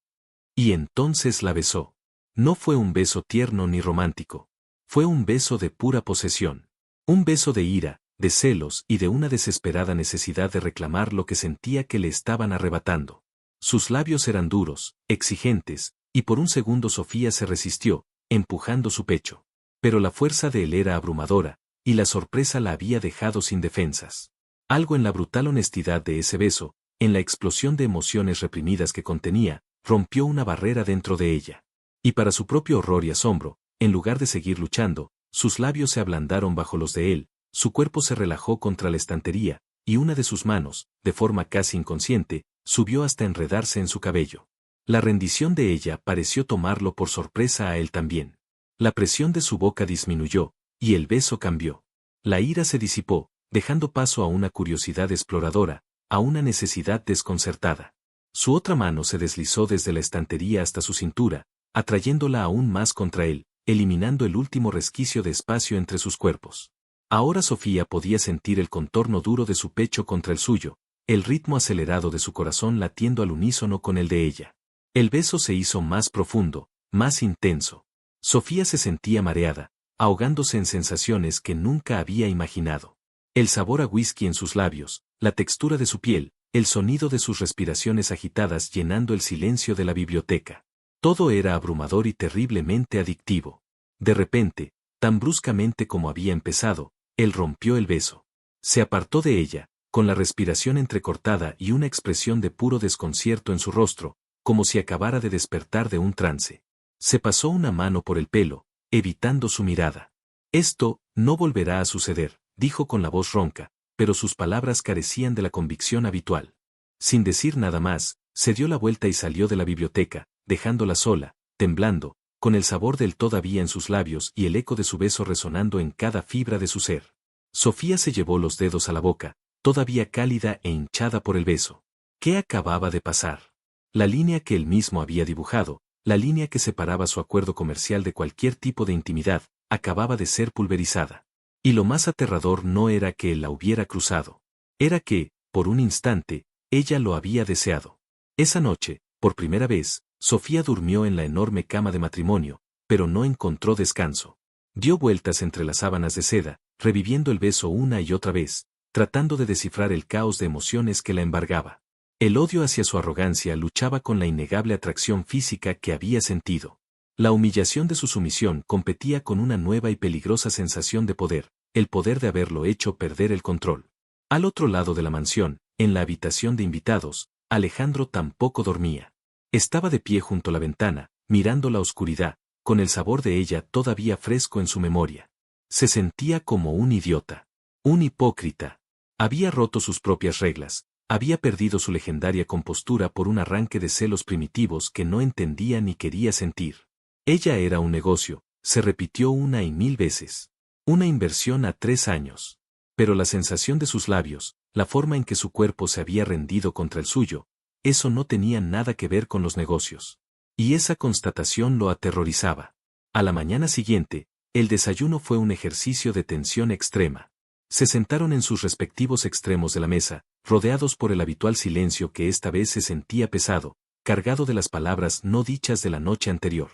Y entonces la besó. No fue un beso tierno ni romántico. Fue un beso de pura posesión. Un beso de ira, de celos y de una desesperada necesidad de reclamar lo que sentía que le estaban arrebatando. Sus labios eran duros, exigentes, y por un segundo Sofía se resistió, empujando su pecho. Pero la fuerza de él era abrumadora, y la sorpresa la había dejado sin defensas. Algo en la brutal honestidad de ese beso, en la explosión de emociones reprimidas que contenía, rompió una barrera dentro de ella. Y para su propio horror y asombro, en lugar de seguir luchando, sus labios se ablandaron bajo los de él, su cuerpo se relajó contra la estantería, y una de sus manos, de forma casi inconsciente, subió hasta enredarse en su cabello. La rendición de ella pareció tomarlo por sorpresa a él también. La presión de su boca disminuyó, y el beso cambió. La ira se disipó, dejando paso a una curiosidad exploradora, a una necesidad desconcertada. Su otra mano se deslizó desde la estantería hasta su cintura, atrayéndola aún más contra él, eliminando el último resquicio de espacio entre sus cuerpos. Ahora Sofía podía sentir el contorno duro de su pecho contra el suyo, el ritmo acelerado de su corazón latiendo al unísono con el de ella. El beso se hizo más profundo, más intenso. Sofía se sentía mareada, ahogándose en sensaciones que nunca había imaginado. El sabor a whisky en sus labios, la textura de su piel, el sonido de sus respiraciones agitadas llenando el silencio de la biblioteca. Todo era abrumador y terriblemente adictivo. De repente, tan bruscamente como había empezado, él rompió el beso. Se apartó de ella, con la respiración entrecortada y una expresión de puro desconcierto en su rostro, como si acabara de despertar de un trance. Se pasó una mano por el pelo, evitando su mirada. Esto no volverá a suceder, dijo con la voz ronca, pero sus palabras carecían de la convicción habitual. Sin decir nada más, se dio la vuelta y salió de la biblioteca, dejándola sola, temblando, con el sabor del todavía en sus labios y el eco de su beso resonando en cada fibra de su ser. Sofía se llevó los dedos a la boca, todavía cálida e hinchada por el beso. ¿Qué acababa de pasar? La línea que él mismo había dibujado, la línea que separaba su acuerdo comercial de cualquier tipo de intimidad, acababa de ser pulverizada. Y lo más aterrador no era que él la hubiera cruzado. Era que, por un instante, ella lo había deseado. Esa noche, por primera vez, Sofía durmió en la enorme cama de matrimonio, pero no encontró descanso. Dio vueltas entre las sábanas de seda, reviviendo el beso una y otra vez, tratando de descifrar el caos de emociones que la embargaba. El odio hacia su arrogancia luchaba con la innegable atracción física que había sentido. La humillación de su sumisión competía con una nueva y peligrosa sensación de poder, el poder de haberlo hecho perder el control. Al otro lado de la mansión, en la habitación de invitados, Alejandro tampoco dormía. Estaba de pie junto a la ventana, mirando la oscuridad, con el sabor de ella todavía fresco en su memoria. Se sentía como un idiota. Un hipócrita. Había roto sus propias reglas, Había perdido su legendaria compostura por un arranque de celos primitivos que no entendía ni quería sentir. Ella era un negocio, se repitió una y mil veces. Una inversión a 3 años. Pero la sensación de sus labios, la forma en que su cuerpo se había rendido contra el suyo, eso no tenía nada que ver con los negocios. Y esa constatación lo aterrorizaba. A la mañana siguiente, el desayuno fue un ejercicio de tensión extrema. Se sentaron en sus respectivos extremos de la mesa, rodeados por el habitual silencio que esta vez se sentía pesado, cargado de las palabras no dichas de la noche anterior.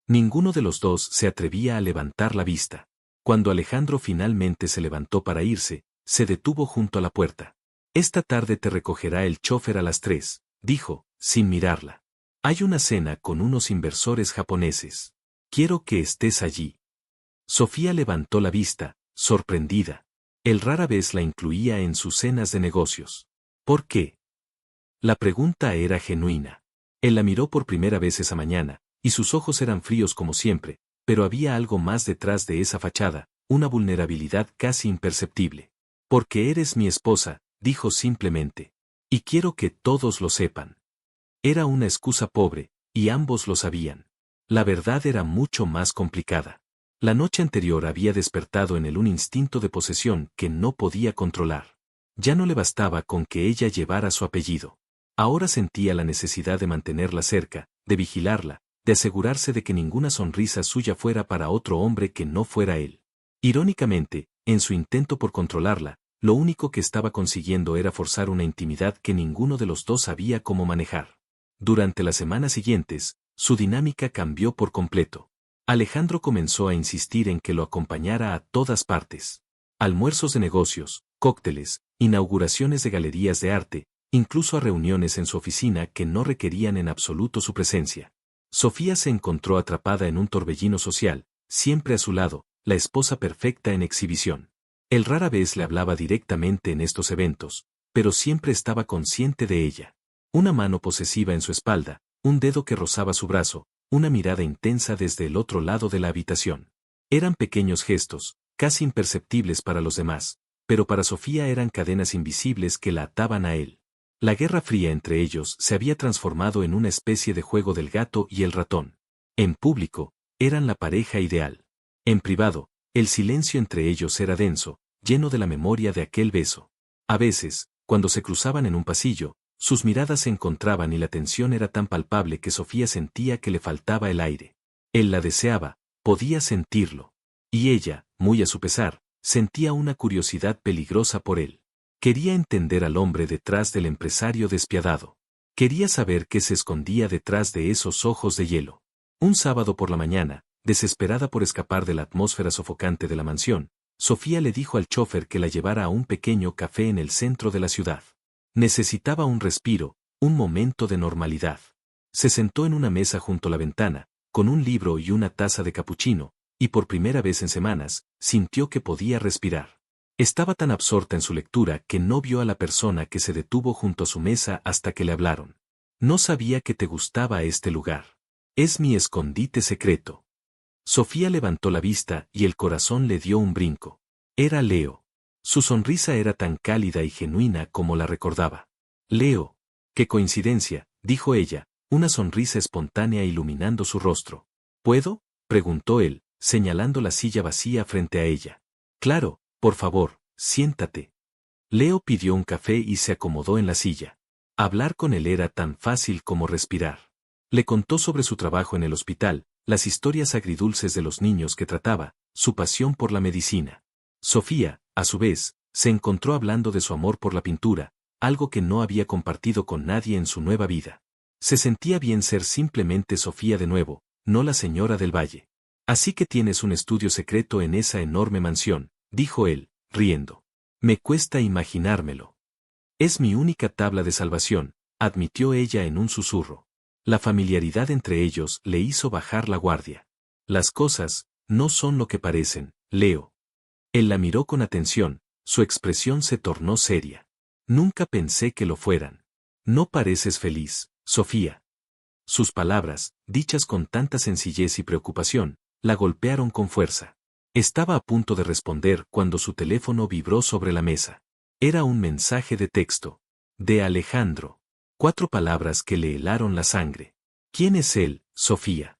Ninguno de los dos se atrevía a levantar la vista. Cuando Alejandro finalmente se levantó para irse, se detuvo junto a la puerta. «Esta tarde te recogerá el chófer a las 3», dijo, sin mirarla. «Hay una cena con unos inversores japoneses. Quiero que estés allí». Sofía levantó la vista, sorprendida. Él rara vez la incluía en sus cenas de negocios. ¿Por qué? La pregunta era genuina. Él la miró por primera vez esa mañana, y sus ojos eran fríos como siempre, pero había algo más detrás de esa fachada, una vulnerabilidad casi imperceptible. «Porque eres mi esposa», dijo simplemente. «Y quiero que todos lo sepan». Era una excusa pobre, y ambos lo sabían. La verdad era mucho más complicada. La noche anterior había despertado en él un instinto de posesión que no podía controlar. Ya no le bastaba con que ella llevara su apellido. Ahora sentía la necesidad de mantenerla cerca, de vigilarla, de asegurarse de que ninguna sonrisa suya fuera para otro hombre que no fuera él. Irónicamente, en su intento por controlarla, lo único que estaba consiguiendo era forzar una intimidad que ninguno de los dos sabía cómo manejar. Durante las semanas siguientes, su dinámica cambió por completo. Alejandro comenzó a insistir en que lo acompañara a todas partes. Almuerzos de negocios, cócteles, inauguraciones de galerías de arte, incluso a reuniones en su oficina que no requerían en absoluto su presencia. Sofía se encontró atrapada en un torbellino social, siempre a su lado, la esposa perfecta en exhibición. Él rara vez le hablaba directamente en estos eventos, pero siempre estaba consciente de ella. Una mano posesiva en su espalda, un dedo que rozaba su brazo, una mirada intensa desde el otro lado de la habitación. Eran pequeños gestos, casi imperceptibles para los demás, pero para Sofía eran cadenas invisibles que la ataban a él. La guerra fría entre ellos se había transformado en una especie de juego del gato y el ratón. En público, eran la pareja ideal. En privado, el silencio entre ellos era denso, lleno de la memoria de aquel beso. A veces, cuando se cruzaban en un pasillo, sus miradas se encontraban y la tensión era tan palpable que Sofía sentía que le faltaba el aire. Él la deseaba, podía sentirlo. Y ella, muy a su pesar, sentía una curiosidad peligrosa por él. Quería entender al hombre detrás del empresario despiadado. Quería saber qué se escondía detrás de esos ojos de hielo. Un sábado por la mañana, desesperada por escapar de la atmósfera sofocante de la mansión, Sofía le dijo al chófer que la llevara a un pequeño café en el centro de la ciudad. Necesitaba un respiro, un momento de normalidad. Se sentó en una mesa junto a la ventana, con un libro y una taza de capuchino, y por primera vez en semanas, sintió que podía respirar. Estaba tan absorta en su lectura que no vio a la persona que se detuvo junto a su mesa hasta que le hablaron. «No sabía que te gustaba este lugar. Es mi escondite secreto». Sofía levantó la vista y el corazón le dio un brinco. Era Leo. Su sonrisa era tan cálida y genuina como la recordaba. «Leo. Qué coincidencia», dijo ella, una sonrisa espontánea iluminando su rostro. «¿Puedo?», preguntó él, señalando la silla vacía frente a ella. «Claro, por favor, siéntate». Leo pidió un café y se acomodó en la silla. Hablar con él era tan fácil como respirar. Le contó sobre su trabajo en el hospital, las historias agridulces de los niños que trataba, su pasión por la medicina. Sofía, a su vez, se encontró hablando de su amor por la pintura, algo que no había compartido con nadie en su nueva vida. Se sentía bien ser simplemente Sofía de nuevo, no la señora del Valle. «Así que tienes un estudio secreto en esa enorme mansión», dijo él, riendo. «Me cuesta imaginármelo». «Es mi única tabla de salvación», admitió ella en un susurro. La familiaridad entre ellos le hizo bajar la guardia. «Las cosas no son lo que parecen, Leo». Él la miró con atención, su expresión se tornó seria. «Nunca pensé que lo fueran. No pareces feliz, Sofía». Sus palabras, dichas con tanta sencillez y preocupación, la golpearon con fuerza. Estaba a punto de responder cuando su teléfono vibró sobre la mesa. Era un mensaje de texto. De Alejandro. 4 palabras que le helaron la sangre. ¿Quién es él, Sofía?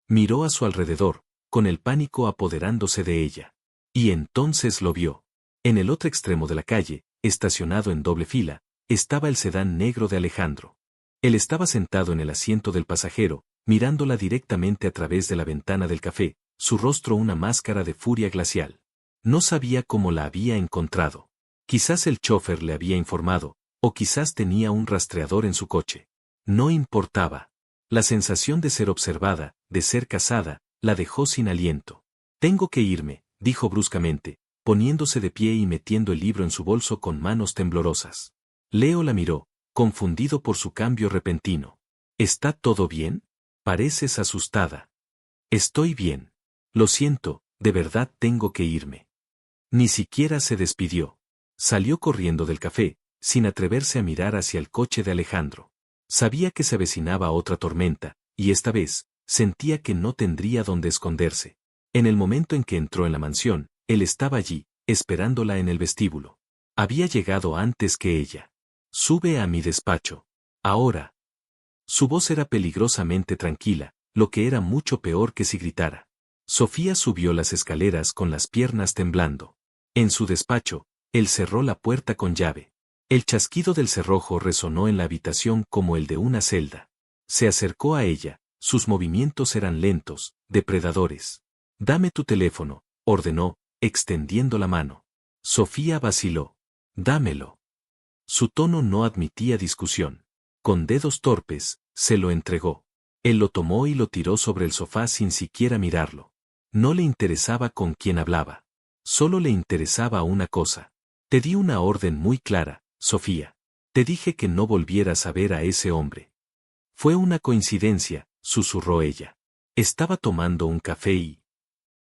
Miró a su alrededor, con el pánico apoderándose de ella. Y entonces lo vio. En el otro extremo de la calle, estacionado en doble fila, estaba el sedán negro de Alejandro. Él estaba sentado en el asiento del pasajero, mirándola directamente a través de la ventana del café, su rostro una máscara de furia glacial. No sabía cómo la había encontrado. Quizás el chofer le había informado, o quizás tenía un rastreador en su coche. No importaba. La sensación de ser observada, de ser casada, la dejó sin aliento. Tengo que irme, dijo bruscamente, poniéndose de pie y metiendo el libro en su bolso con manos temblorosas. Leo la miró, confundido por su cambio repentino. ¿Está todo bien? Pareces asustada. Estoy bien. Lo siento, de verdad tengo que irme. Ni siquiera se despidió. Salió corriendo del café, sin atreverse a mirar hacia el coche de Alejandro. Sabía que se avecinaba otra tormenta, y esta vez, sentía que no tendría dónde esconderse. En el momento en que entró en la mansión, él estaba allí, esperándola en el vestíbulo. Había llegado antes que ella. Sube a mi despacho. Ahora. Su voz era peligrosamente tranquila, lo que era mucho peor que si gritara. Sofía subió las escaleras con las piernas temblando. En su despacho, él cerró la puerta con llave. El chasquido del cerrojo resonó en la habitación como el de una celda. Se acercó a ella, sus movimientos eran lentos, depredadores. Dame tu teléfono, ordenó, extendiendo la mano. Sofía vaciló. Dámelo. Su tono no admitía discusión. Con dedos torpes, se lo entregó. Él lo tomó y lo tiró sobre el sofá sin siquiera mirarlo. No le interesaba con quién hablaba. Solo le interesaba una cosa. Te di una orden muy clara, Sofía. Te dije que no volvieras a ver a ese hombre. Fue una coincidencia, susurró ella. Estaba tomando un café y...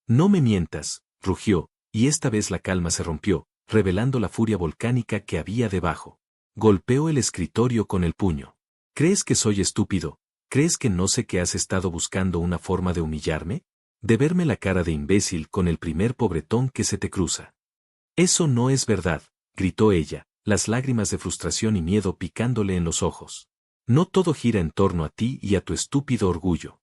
No me mientas, rugió, y esta vez la calma se rompió, revelando la furia volcánica que había debajo. Golpeó el escritorio con el puño. ¿Crees que soy estúpido? ¿Crees que no sé que has estado buscando una forma de humillarme? De verme la cara de imbécil con el primer pobretón que se te cruza. Eso no es verdad, gritó ella, las lágrimas de frustración y miedo picándole en los ojos. No todo gira en torno a ti y a tu estúpido orgullo.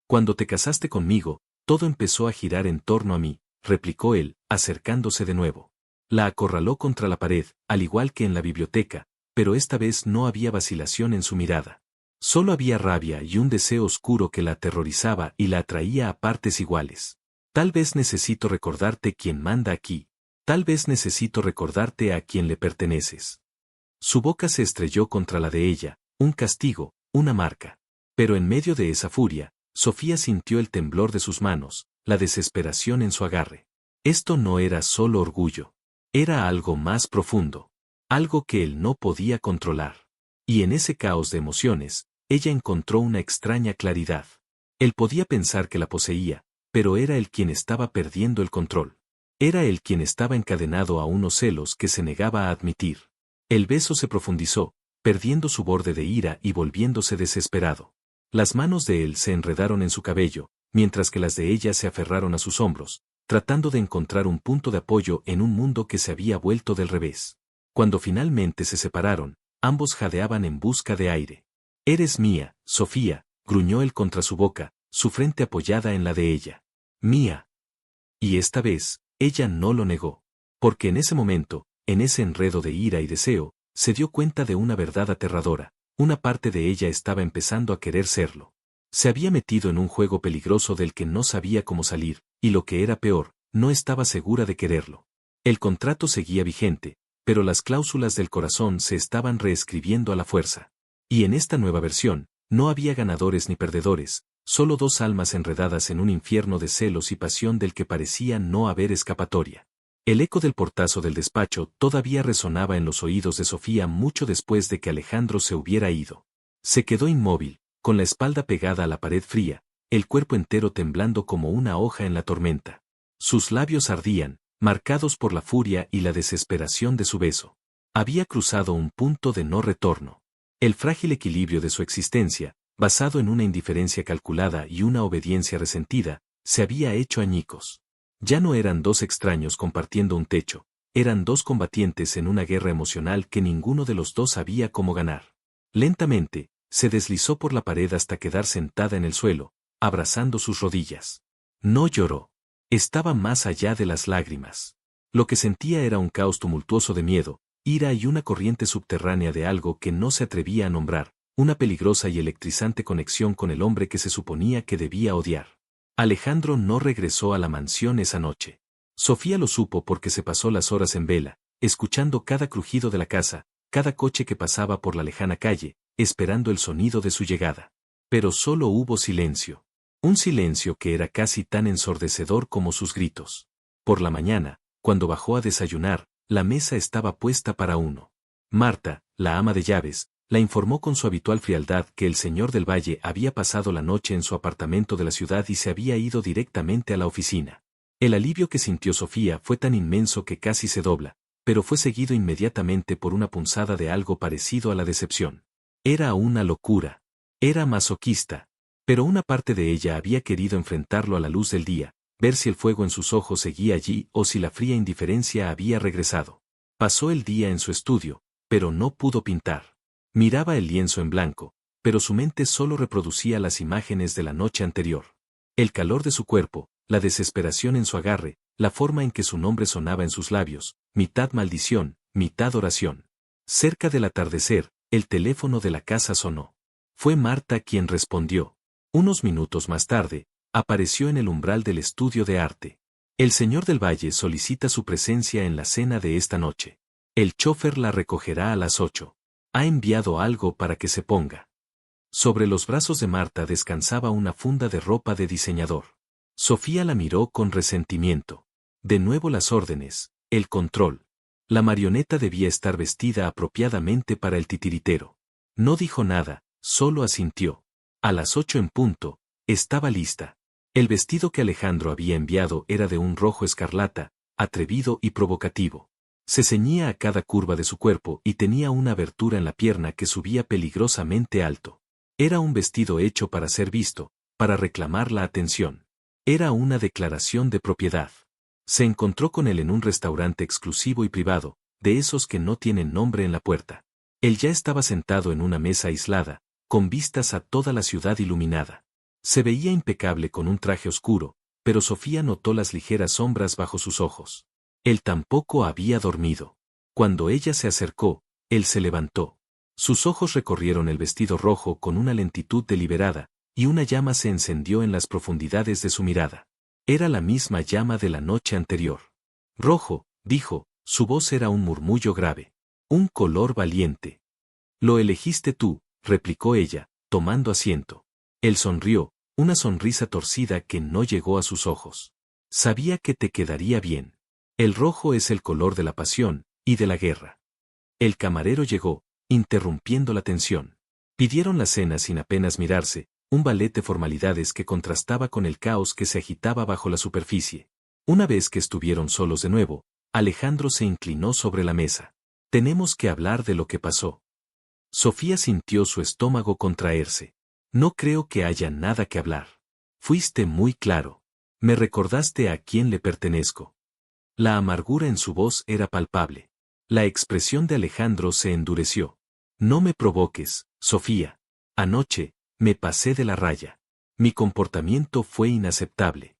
Cuando te casaste conmigo, todo empezó a girar en torno a mí, replicó él, acercándose de nuevo. La acorraló contra la pared, al igual que en la biblioteca, pero esta vez no había vacilación en su mirada. Solo había rabia y un deseo oscuro que la aterrorizaba y la atraía a partes iguales. Tal vez necesito recordarte quién manda aquí. Tal vez necesito recordarte a quién le perteneces. Su boca se estrelló contra la de ella, un castigo, una marca. Pero en medio de esa furia, Sofía sintió el temblor de sus manos, la desesperación en su agarre. Esto no era solo orgullo. Era algo más profundo. Algo que él no podía controlar. Y en ese caos de emociones, ella encontró una extraña claridad. Él podía pensar que la poseía, pero era él quien estaba perdiendo el control. Era él quien estaba encadenado a unos celos que se negaba a admitir. El beso se profundizó, perdiendo su borde de ira y volviéndose desesperado. Las manos de él se enredaron en su cabello, mientras que las de ella se aferraron a sus hombros, tratando de encontrar un punto de apoyo en un mundo que se había vuelto del revés. Cuando finalmente se separaron, ambos jadeaban en busca de aire. Eres mía, Sofía, gruñó él contra su boca, su frente apoyada en la de ella. Mía. Y esta vez, ella no lo negó. Porque en ese momento, en ese enredo de ira y deseo, se dio cuenta de una verdad aterradora. Una parte de ella estaba empezando a querer serlo. Se había metido en un juego peligroso del que no sabía cómo salir, y lo que era peor, no estaba segura de quererlo. El contrato seguía vigente, pero las cláusulas del corazón se estaban reescribiendo a la fuerza. Y en esta nueva versión, no había ganadores ni perdedores, solo dos almas enredadas en un infierno de celos y pasión del que parecía no haber escapatoria. El eco del portazo del despacho todavía resonaba en los oídos de Sofía mucho después de que Alejandro se hubiera ido. Se quedó inmóvil, con la espalda pegada a la pared fría, el cuerpo entero temblando como una hoja en la tormenta. Sus labios ardían, marcados por la furia y la desesperación de su beso. Había cruzado un punto de no retorno. El frágil equilibrio de su existencia, basado en una indiferencia calculada y una obediencia resentida, se había hecho añicos. Ya no eran dos extraños compartiendo un techo, Eran dos combatientes en una guerra emocional que ninguno de los dos sabía cómo ganar. Lentamente, se deslizó por la pared hasta quedar sentada en el suelo, abrazando sus rodillas. No lloró. Estaba más allá de las lágrimas. Lo que sentía era un caos tumultuoso de miedo, ira y una corriente subterránea de algo que no se atrevía a nombrar, una peligrosa y electrizante conexión con el hombre que se suponía que debía odiar. Alejandro no regresó a la mansión esa noche. Sofía lo supo porque se pasó las horas en vela, escuchando cada crujido de la casa, cada coche que pasaba por la lejana calle, esperando el sonido de su llegada. Pero solo hubo silencio. Un silencio que era casi tan ensordecedor como sus gritos. Por la mañana, cuando bajó a desayunar, la mesa estaba puesta para uno. Marta, la ama de llaves, la informó con su habitual frialdad que el señor del Valle había pasado la noche en su apartamento de la ciudad y se había ido directamente a la oficina. El alivio que sintió Sofía fue tan inmenso que casi se dobla, pero fue seguido inmediatamente por una punzada de algo parecido a la decepción. Era una locura. Era masoquista. Pero una parte de ella había querido enfrentarlo a la luz del día, ver si el fuego en sus ojos seguía allí o si la fría indiferencia había regresado. Pasó el día en su estudio, pero no pudo pintar. Miraba el lienzo en blanco, pero su mente solo reproducía las imágenes de la noche anterior. El calor de su cuerpo, la desesperación en su agarre, la forma en que su nombre sonaba en sus labios, mitad maldición, mitad oración. Cerca del atardecer, el teléfono de la casa sonó. Fue Marta quien respondió. Unos minutos más tarde, apareció en el umbral del estudio de arte. El señor del Valle solicita su presencia en la cena de esta noche. El chófer la recogerá a las 8. Ha enviado algo para que se ponga. Sobre los brazos de Marta descansaba una funda de ropa de diseñador. Sofía la miró con resentimiento. De nuevo las órdenes, el control. La marioneta debía estar vestida apropiadamente para el titiritero. No dijo nada, solo asintió. A las 8 en punto, estaba lista. El vestido que Alejandro había enviado era de un rojo escarlata, atrevido y provocativo. Se ceñía a cada curva de su cuerpo y tenía una abertura en la pierna que subía peligrosamente alto. Era un vestido hecho para ser visto, para reclamar la atención. Era una declaración de propiedad. Se encontró con él en un restaurante exclusivo y privado, de esos que no tienen nombre en la puerta. Él ya estaba sentado en una mesa aislada, con vistas a toda la ciudad iluminada. Se veía impecable con un traje oscuro, pero Sofía notó las ligeras sombras bajo sus ojos. Él tampoco había dormido. Cuando ella se acercó, él se levantó. Sus ojos recorrieron el vestido rojo con una lentitud deliberada, y una llama se encendió en las profundidades de su mirada. Era la misma llama de la noche anterior. Rojo, dijo, su voz era un murmullo grave. Un color valiente. Lo elegiste tú, replicó ella, tomando asiento. Él sonrió, una sonrisa torcida que no llegó a sus ojos. Sabía que te quedaría bien. El rojo es el color de la pasión, y de la guerra. El camarero llegó, interrumpiendo la tensión. Pidieron la cena sin apenas mirarse, un ballet de formalidades que contrastaba con el caos que se agitaba bajo la superficie. Una vez que estuvieron solos de nuevo, Alejandro se inclinó sobre la mesa. Tenemos que hablar de lo que pasó. Sofía sintió su estómago contraerse. No creo que haya nada que hablar. Fuiste muy claro. Me recordaste a quién le pertenezco. La amargura en su voz era palpable. La expresión de Alejandro se endureció. No me provoques, Sofía. Anoche, me pasé de la raya. Mi comportamiento fue inaceptable.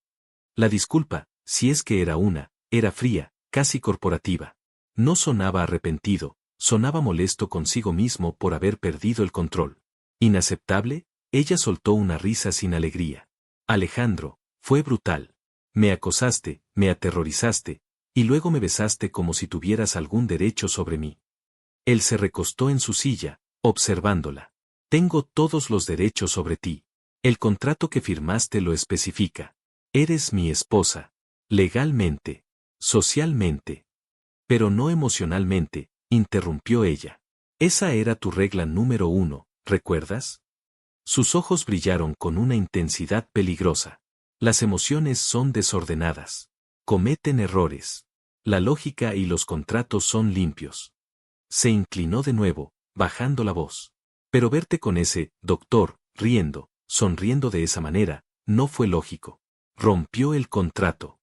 La disculpa, si es que era una, era fría, casi corporativa. No sonaba arrepentido, sonaba molesto consigo mismo por haber perdido el control. ¿Inaceptable? Ella soltó una risa sin alegría. Alejandro, fue brutal. Me acosaste, me aterrorizaste, y luego me besaste como si tuvieras algún derecho sobre mí. Él se recostó en su silla, observándola. Tengo todos los derechos sobre ti. El contrato que firmaste lo especifica. Eres mi esposa. Legalmente. Socialmente. Pero no emocionalmente, interrumpió ella. Esa era tu regla número 1, ¿recuerdas? Sus ojos brillaron con una intensidad peligrosa. Las emociones son desordenadas. Cometen errores. La lógica y los contratos son limpios. Se inclinó de nuevo, bajando la voz. Pero verte con ese doctor, riendo, sonriendo de esa manera, no fue lógico. Rompió el contrato.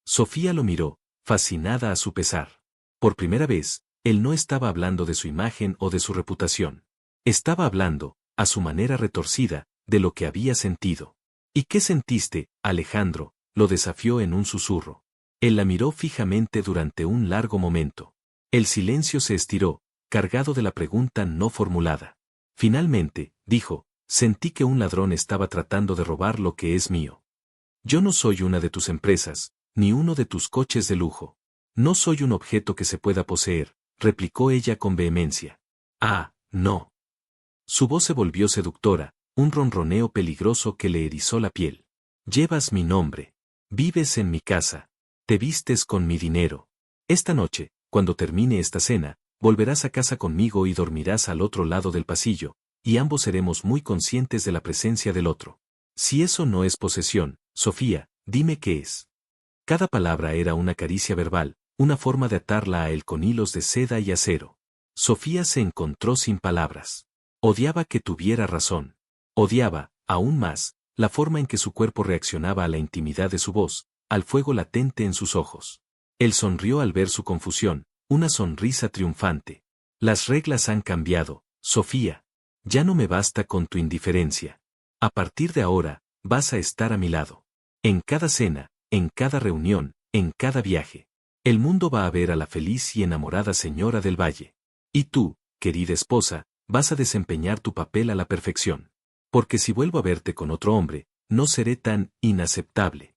Sofía lo miró, fascinada a su pesar. Por primera vez, él no estaba hablando de su imagen o de su reputación. Estaba hablando, a su manera retorcida, de lo que había sentido. ¿Y qué sentiste, Alejandro?, lo desafió en un susurro. Él la miró fijamente durante un largo momento. El silencio se estiró, cargado de la pregunta no formulada. Finalmente, dijo, sentí que un ladrón estaba tratando de robar lo que es mío. Yo no soy una de tus empresas, ni uno de tus coches de lujo. No soy un objeto que se pueda poseer, replicó ella con vehemencia. Ah, no. Su voz se volvió seductora, un ronroneo peligroso que le erizó la piel. Llevas mi nombre. Vives en mi casa. Te vistes con mi dinero. Esta noche, cuando termine esta cena, volverás a casa conmigo y dormirás al otro lado del pasillo, y ambos seremos muy conscientes de la presencia del otro. Si eso no es posesión, Sofía, dime qué es. Cada palabra era una caricia verbal, una forma de atarla a él con hilos de seda y acero. Sofía se encontró sin palabras. Odiaba que tuviera razón. Odiaba, aún más, la forma en que su cuerpo reaccionaba a la intimidad de su voz, al fuego latente en sus ojos. Él sonrió al ver su confusión, una sonrisa triunfante. Las reglas han cambiado, Sofía. Ya no me basta con tu indiferencia. A partir de ahora, vas a estar a mi lado. En cada cena, en cada reunión, en cada viaje. El mundo va a ver a la feliz y enamorada señora del Valle. Y tú, querida esposa, vas a desempeñar tu papel a la perfección. Porque si vuelvo a verte con otro hombre, no seré tan inaceptable.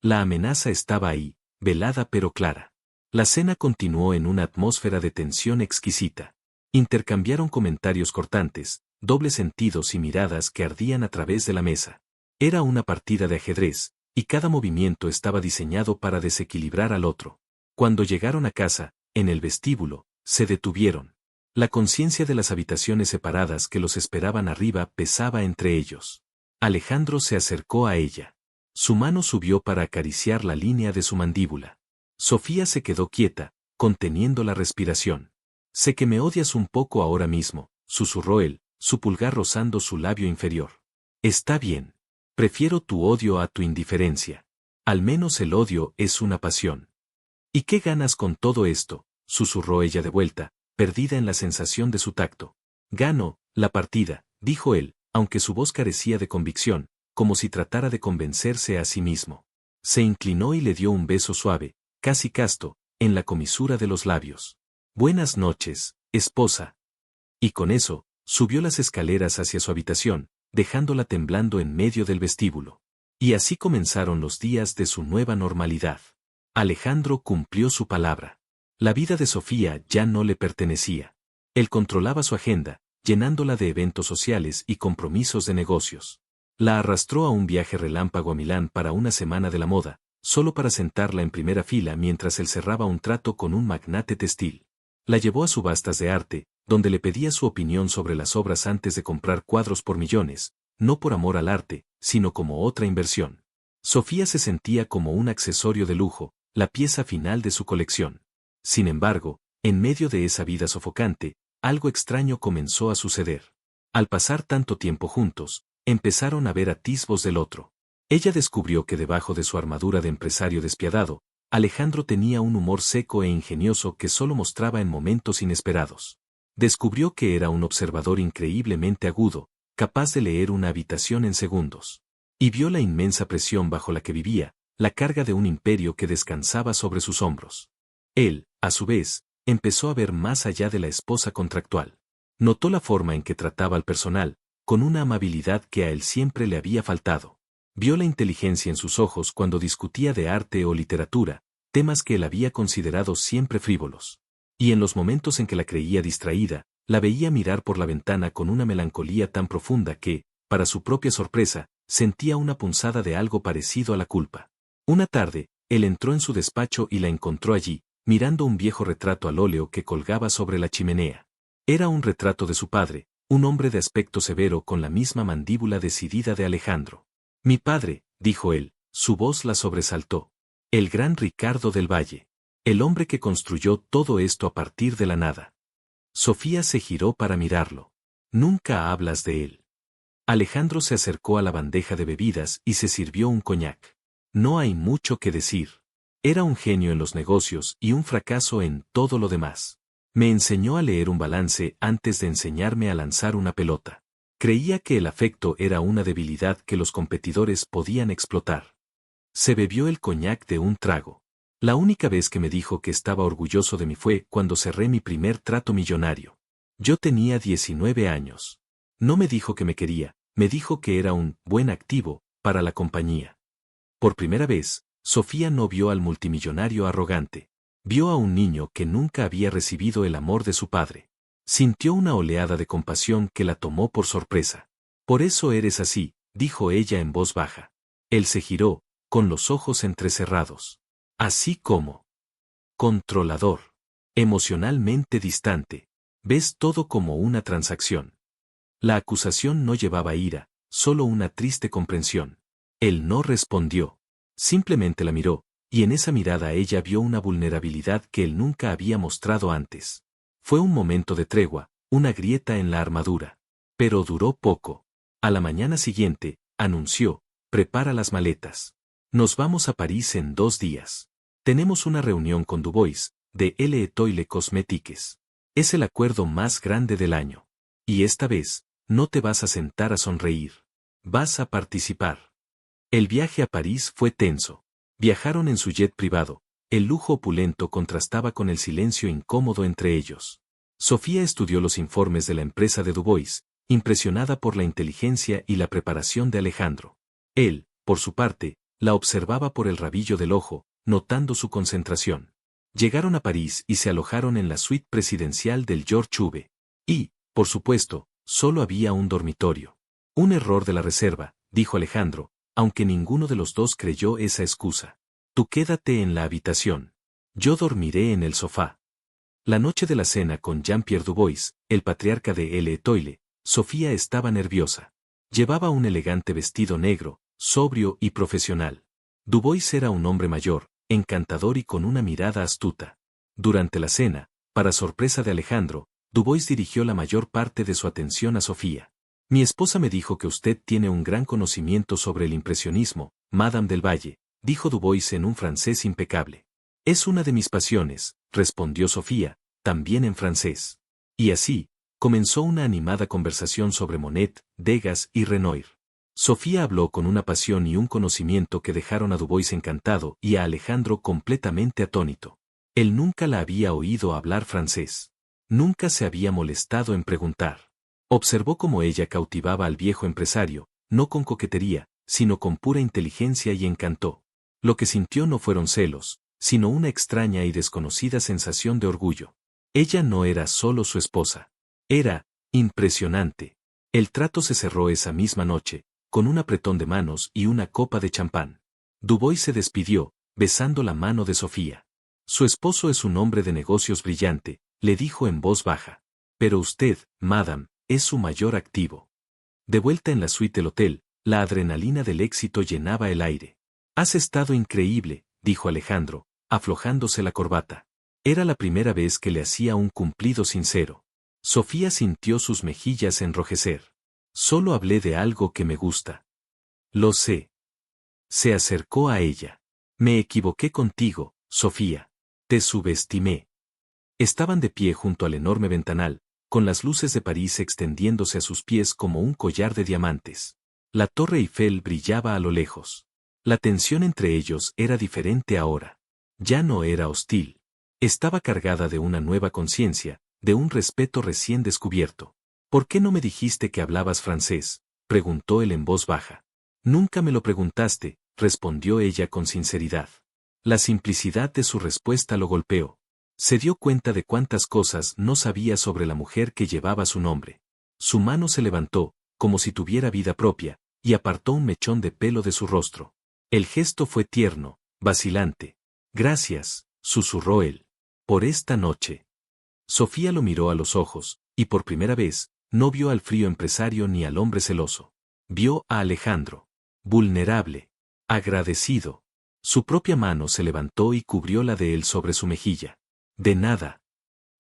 La amenaza estaba ahí, velada pero clara. La cena continuó en una atmósfera de tensión exquisita. Intercambiaron comentarios cortantes, dobles sentidos y miradas que ardían a través de la mesa. Era una partida de ajedrez, y cada movimiento estaba diseñado para desequilibrar al otro. Cuando llegaron a casa, en el vestíbulo, se detuvieron. La conciencia de las habitaciones separadas que los esperaban arriba pesaba entre ellos. Alejandro se acercó a ella. Su mano subió para acariciar la línea de su mandíbula. Sofía se quedó quieta, conteniendo la respiración. Sé que me odias un poco ahora mismo, susurró él, su pulgar rozando su labio inferior. Está bien. Prefiero tu odio a tu indiferencia. Al menos el odio es una pasión. ¿Y qué ganas con todo esto?, susurró ella de vuelta, perdida en la sensación de su tacto. Gano, la partida, dijo él, aunque su voz carecía de convicción, como si tratara de convencerse a sí mismo. Se inclinó y le dio un beso suave, casi casto, en la comisura de los labios. Buenas noches, esposa. Y con eso, subió las escaleras hacia su habitación, dejándola temblando en medio del vestíbulo. Y así comenzaron los días de su nueva normalidad. Alejandro cumplió su palabra. La vida de Sofía ya no le pertenecía. Él controlaba su agenda, llenándola de eventos sociales y compromisos de negocios. La arrastró a un viaje relámpago a Milán para una semana de la moda, solo para sentarla en primera fila mientras él cerraba un trato con un magnate textil. La llevó a subastas de arte, donde le pedía su opinión sobre las obras antes de comprar cuadros por millones, no por amor al arte, sino como otra inversión. Sofía se sentía como un accesorio de lujo, la pieza final de su colección. Sin embargo, en medio de esa vida sofocante, algo extraño comenzó a suceder. Al pasar tanto tiempo juntos, empezaron a ver atisbos del otro. Ella descubrió que debajo de su armadura de empresario despiadado, Alejandro tenía un humor seco e ingenioso que solo mostraba en momentos inesperados. Descubrió que era un observador increíblemente agudo, capaz de leer una habitación en segundos. Y vio la inmensa presión bajo la que vivía, la carga de un imperio que descansaba sobre sus hombros. Él, a su vez, empezó a ver más allá de la esposa contractual. Notó la forma en que trataba al personal, con una amabilidad que a él siempre le había faltado. Vio la inteligencia en sus ojos cuando discutía de arte o literatura, temas que él había considerado siempre frívolos. Y en los momentos en que la creía distraída, la veía mirar por la ventana con una melancolía tan profunda que, para su propia sorpresa, sentía una punzada de algo parecido a la culpa. Una tarde, él entró en su despacho y la encontró allí, mirando un viejo retrato al óleo que colgaba sobre la chimenea. Era un retrato de su padre, un hombre de aspecto severo con la misma mandíbula decidida de Alejandro. Mi padre, dijo él, su voz la sobresaltó. El gran Ricardo del Valle. El hombre que construyó todo esto a partir de la nada. Sofía se giró para mirarlo. Nunca hablas de él. Alejandro se acercó a la bandeja de bebidas y se sirvió un coñac. No hay mucho que decir. Era un genio en los negocios y un fracaso en todo lo demás. Me enseñó a leer un balance antes de enseñarme a lanzar una pelota. Creía que el afecto era una debilidad que los competidores podían explotar. Se bebió el coñac de un trago. La única vez que me dijo que estaba orgulloso de mí fue cuando cerré mi primer trato millonario. Yo tenía 19 años. No me dijo que me quería, me dijo que era un buen activo para la compañía. Por primera vez, Sofía no vio al multimillonario arrogante. Vio a un niño que nunca había recibido el amor de su padre. Sintió una oleada de compasión que la tomó por sorpresa. Por eso eres así, dijo ella en voz baja. Él se giró, con los ojos entrecerrados. Así como controlador. Emocionalmente distante. Ves todo como una transacción. La acusación no llevaba ira, solo una triste comprensión. Él no respondió. Simplemente la miró, y en esa mirada ella vio una vulnerabilidad que él nunca había mostrado antes. Fue un momento de tregua, una grieta en la armadura. Pero duró poco. A la mañana siguiente, anunció, prepara las maletas. Nos vamos a París en 2 días. Tenemos una reunión con Dubois, de L'Etoile Cosmétiques. Es el acuerdo más grande del año. Y esta vez, no te vas a sentar a sonreír. Vas a participar. El viaje a París fue tenso. Viajaron en su jet privado. El lujo opulento contrastaba con el silencio incómodo entre ellos. Sofía estudió los informes de la empresa de Dubois, impresionada por la inteligencia y la preparación de Alejandro. Él, por su parte, la observaba por el rabillo del ojo, notando su concentración. Llegaron a París y se alojaron en la suite presidencial del George V. Y, por supuesto, solo había un dormitorio. Un error de la reserva, dijo Alejandro, aunque ninguno de los dos creyó esa excusa. Tú quédate en la habitación. Yo dormiré en el sofá. La noche de la cena con Jean-Pierre Dubois, el patriarca de L'Etoile, Sofía estaba nerviosa. Llevaba un elegante vestido negro, sobrio y profesional. Dubois era un hombre mayor, encantador y con una mirada astuta. Durante la cena, para sorpresa de Alejandro, Dubois dirigió la mayor parte de su atención a Sofía. Mi esposa me dijo que usted tiene un gran conocimiento sobre el impresionismo, Madame del Valle, dijo Dubois en un francés impecable. Es una de mis pasiones, respondió Sofía, también en francés. Y así, comenzó una animada conversación sobre Monet, Degas y Renoir. Sofía habló con una pasión y un conocimiento que dejaron a Dubois encantado y a Alejandro completamente atónito. Él nunca la había oído hablar francés. Nunca se había molestado en preguntar. Observó cómo ella cautivaba al viejo empresario, no con coquetería, sino con pura inteligencia y encanto. Lo que sintió no fueron celos, sino una extraña y desconocida sensación de orgullo. Ella no era solo su esposa. Era impresionante. El trato se cerró esa misma noche, con un apretón de manos y una copa de champán. Dubois se despidió, besando la mano de Sofía. Su esposo es un hombre de negocios brillante, le dijo en voz baja. Pero usted, madame, es su mayor activo. De vuelta en la suite del hotel, la adrenalina del éxito llenaba el aire. Has estado increíble, dijo Alejandro, aflojándose la corbata. Era la primera vez que le hacía un cumplido sincero. Sofía sintió sus mejillas enrojecer. Solo hablé de algo que me gusta. Lo sé. Se acercó a ella. Me equivoqué contigo, Sofía. Te subestimé. Estaban de pie junto al enorme ventanal, con las luces de París extendiéndose a sus pies como un collar de diamantes. La Torre Eiffel brillaba a lo lejos. La tensión entre ellos era diferente ahora. Ya no era hostil. Estaba cargada de una nueva conciencia, de un respeto recién descubierto. ¿Por qué no me dijiste que hablabas francés?, preguntó él en voz baja. Nunca me lo preguntaste, respondió ella con sinceridad. La simplicidad de su respuesta lo golpeó. Se dio cuenta de cuántas cosas no sabía sobre la mujer que llevaba su nombre. Su mano se levantó, como si tuviera vida propia, y apartó un mechón de pelo de su rostro. El gesto fue tierno, vacilante. Gracias, susurró él. Por esta noche. Sofía lo miró a los ojos, y por primera vez, no vio al frío empresario ni al hombre celoso. Vio a Alejandro. Vulnerable. Agradecido. Su propia mano se levantó y cubrió la de él sobre su mejilla. De nada.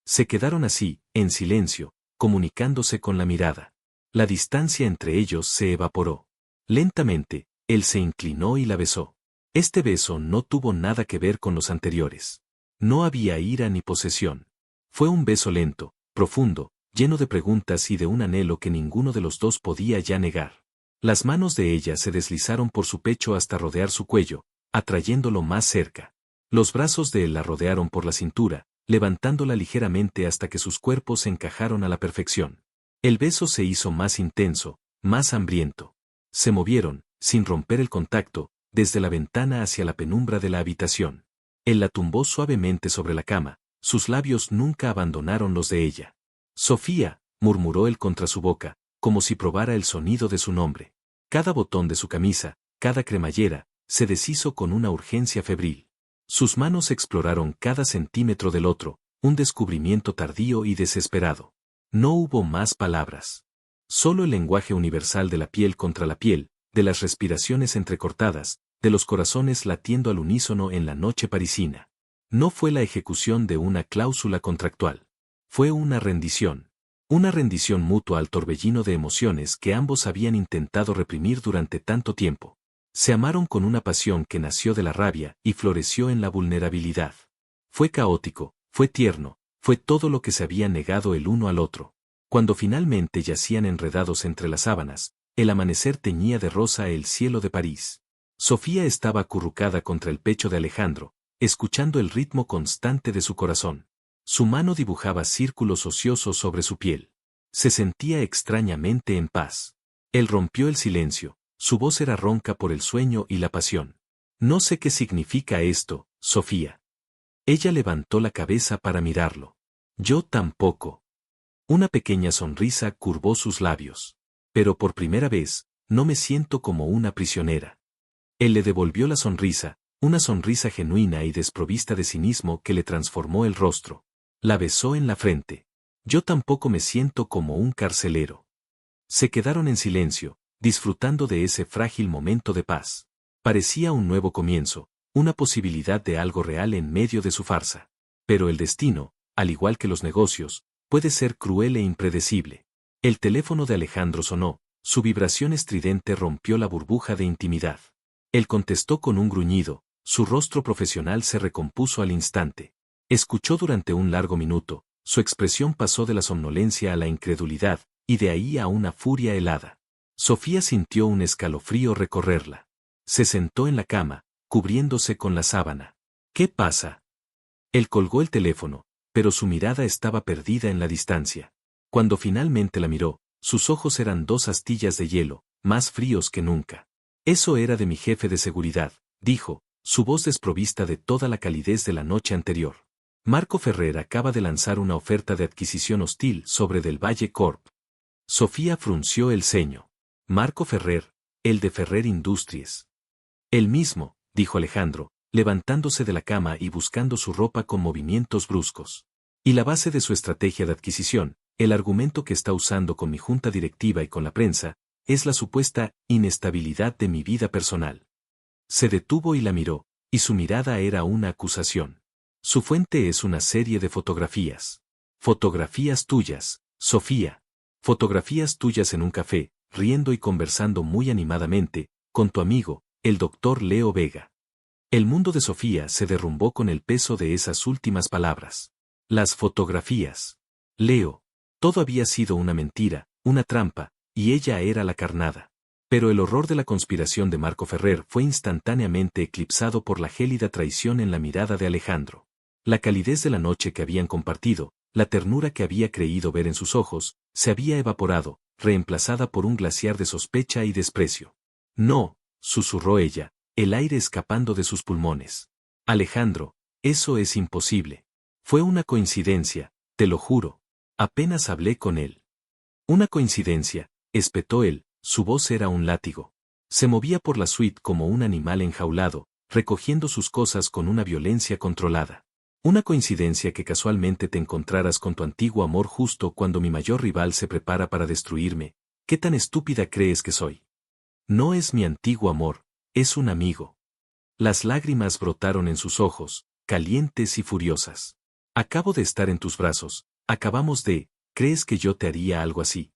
Se quedaron así, en silencio, comunicándose con la mirada. La distancia entre ellos se evaporó. Lentamente, él se inclinó y la besó. Este beso no tuvo nada que ver con los anteriores. No había ira ni posesión. Fue un beso lento, profundo, lleno de preguntas y de un anhelo que ninguno de los dos podía ya negar. Las manos de ella se deslizaron por su pecho hasta rodear su cuello, atrayéndolo más cerca. Los brazos de él la rodearon por la cintura, levantándola ligeramente hasta que sus cuerpos se encajaron a la perfección. El beso se hizo más intenso, más hambriento. Se movieron, sin romper el contacto, desde la ventana hacia la penumbra de la habitación. Él la tumbó suavemente sobre la cama, sus labios nunca abandonaron los de ella. Sofía, murmuró él contra su boca, como si probara el sonido de su nombre. Cada botón de su camisa, cada cremallera, se deshizo con una urgencia febril. Sus manos exploraron cada centímetro del otro, un descubrimiento tardío y desesperado. No hubo más palabras. Solo el lenguaje universal de la piel contra la piel, de las respiraciones entrecortadas, de los corazones latiendo al unísono en la noche parisina. No fue la ejecución de una cláusula contractual. Fue una rendición. Una rendición mutua al torbellino de emociones que ambos habían intentado reprimir durante tanto tiempo. Se amaron con una pasión que nació de la rabia y floreció en la vulnerabilidad. Fue caótico, fue tierno, fue todo lo que se habían negado el uno al otro. Cuando finalmente yacían enredados entre las sábanas, el amanecer teñía de rosa el cielo de París. Sofía estaba acurrucada contra el pecho de Alejandro, escuchando el ritmo constante de su corazón. Su mano dibujaba círculos ociosos sobre su piel. Se sentía extrañamente en paz. Él rompió el silencio, su voz era ronca por el sueño y la pasión. No sé qué significa esto, Sofía. Ella levantó la cabeza para mirarlo. Yo tampoco. Una pequeña sonrisa curvó sus labios. Pero por primera vez, no me siento como una prisionera. Él le devolvió la sonrisa, una sonrisa genuina y desprovista de cinismo que le transformó el rostro. La besó en la frente. Yo tampoco me siento como un carcelero. Se quedaron en silencio, disfrutando de ese frágil momento de paz. Parecía un nuevo comienzo, una posibilidad de algo real en medio de su farsa. Pero el destino, al igual que los negocios, puede ser cruel e impredecible. El teléfono de Alejandro sonó, su vibración estridente rompió la burbuja de intimidad. Él contestó con un gruñido, su rostro profesional se recompuso al instante. Escuchó durante un largo minuto, su expresión pasó de la somnolencia a la incredulidad, y de ahí a una furia helada. Sofía sintió un escalofrío recorrerla. Se sentó en la cama, cubriéndose con la sábana. ¿Qué pasa? Él colgó el teléfono, pero su mirada estaba perdida en la distancia. Cuando finalmente la miró, sus ojos eran dos astillas de hielo, más fríos que nunca. Eso era de mi jefe de seguridad, dijo, su voz desprovista de toda la calidez de la noche anterior. Marco Ferrer acaba de lanzar una oferta de adquisición hostil sobre Del Valle Corp. Sofía frunció el ceño. Marco Ferrer, el de Ferrer Industries. El mismo, dijo Alejandro, levantándose de la cama y buscando su ropa con movimientos bruscos. Y la base de su estrategia de adquisición, el argumento que está usando con mi junta directiva y con la prensa, es la supuesta inestabilidad de mi vida personal. Se detuvo y la miró, y su mirada era una acusación. Su fuente es una serie de fotografías. Fotografías tuyas, Sofía. Fotografías tuyas en un café, riendo y conversando muy animadamente, con tu amigo, el doctor Leo Vega. El mundo de Sofía se derrumbó con el peso de esas últimas palabras. Las fotografías. Leo. Todo había sido una mentira, una trampa, y ella era la carnada. Pero el horror de la conspiración de Marco Ferrer fue instantáneamente eclipsado por la gélida traición en la mirada de Alejandro. La calidez de la noche que habían compartido, la ternura que había creído ver en sus ojos, se había evaporado, reemplazada por un glaciar de sospecha y desprecio. No, susurró ella, el aire escapando de sus pulmones. Alejandro, eso es imposible. Fue una coincidencia, te lo juro. Apenas hablé con él. Una coincidencia, espetó él, su voz era un látigo. Se movía por la suite como un animal enjaulado, recogiendo sus cosas con una violencia controlada. Una coincidencia que casualmente te encontraras con tu antiguo amor justo cuando mi mayor rival se prepara para destruirme. ¿Qué tan estúpida crees que soy? No es mi antiguo amor, es un amigo. Las lágrimas brotaron en sus ojos, calientes y furiosas. Acabo de estar en tus brazos, acabamos de, ¿crees que yo te haría algo así?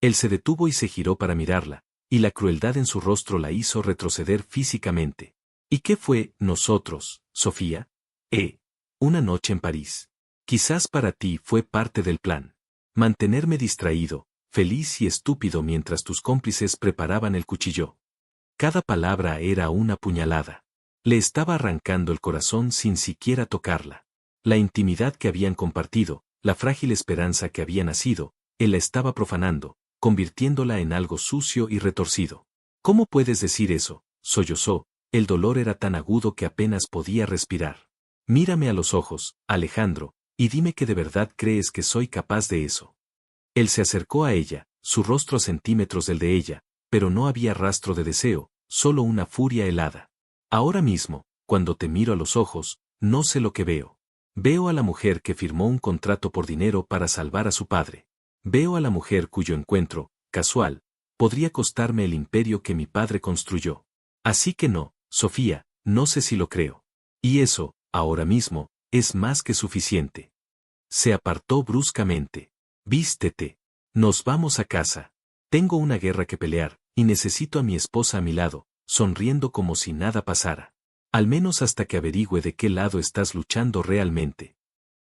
Él se detuvo y se giró para mirarla, y la crueldad en su rostro la hizo retroceder físicamente. ¿Y qué fue nosotros, Sofía? Una noche en París. Quizás para ti fue parte del plan. Mantenerme distraído, feliz y estúpido mientras tus cómplices preparaban el cuchillo. Cada palabra era una puñalada. Le estaba arrancando el corazón sin siquiera tocarla. La intimidad que habían compartido, la frágil esperanza que había nacido, él la estaba profanando, convirtiéndola en algo sucio y retorcido. ¿Cómo puedes decir eso? Sollozó, el dolor era tan agudo que apenas podía respirar. Mírame a los ojos, Alejandro, y dime que de verdad crees que soy capaz de eso. Él se acercó a ella, su rostro a centímetros del de ella, pero no había rastro de deseo, solo una furia helada. Ahora mismo, cuando te miro a los ojos, no sé lo que veo. Veo a la mujer que firmó un contrato por dinero para salvar a su padre. Veo a la mujer cuyo encuentro, casual, podría costarme el imperio que mi padre construyó. Así que no, Sofía, no sé si lo creo. Y eso, ahora mismo, es más que suficiente. Se apartó bruscamente. Vístete. Nos vamos a casa. Tengo una guerra que pelear, y necesito a mi esposa a mi lado, sonriendo como si nada pasara. Al menos hasta que averigüe de qué lado estás luchando realmente.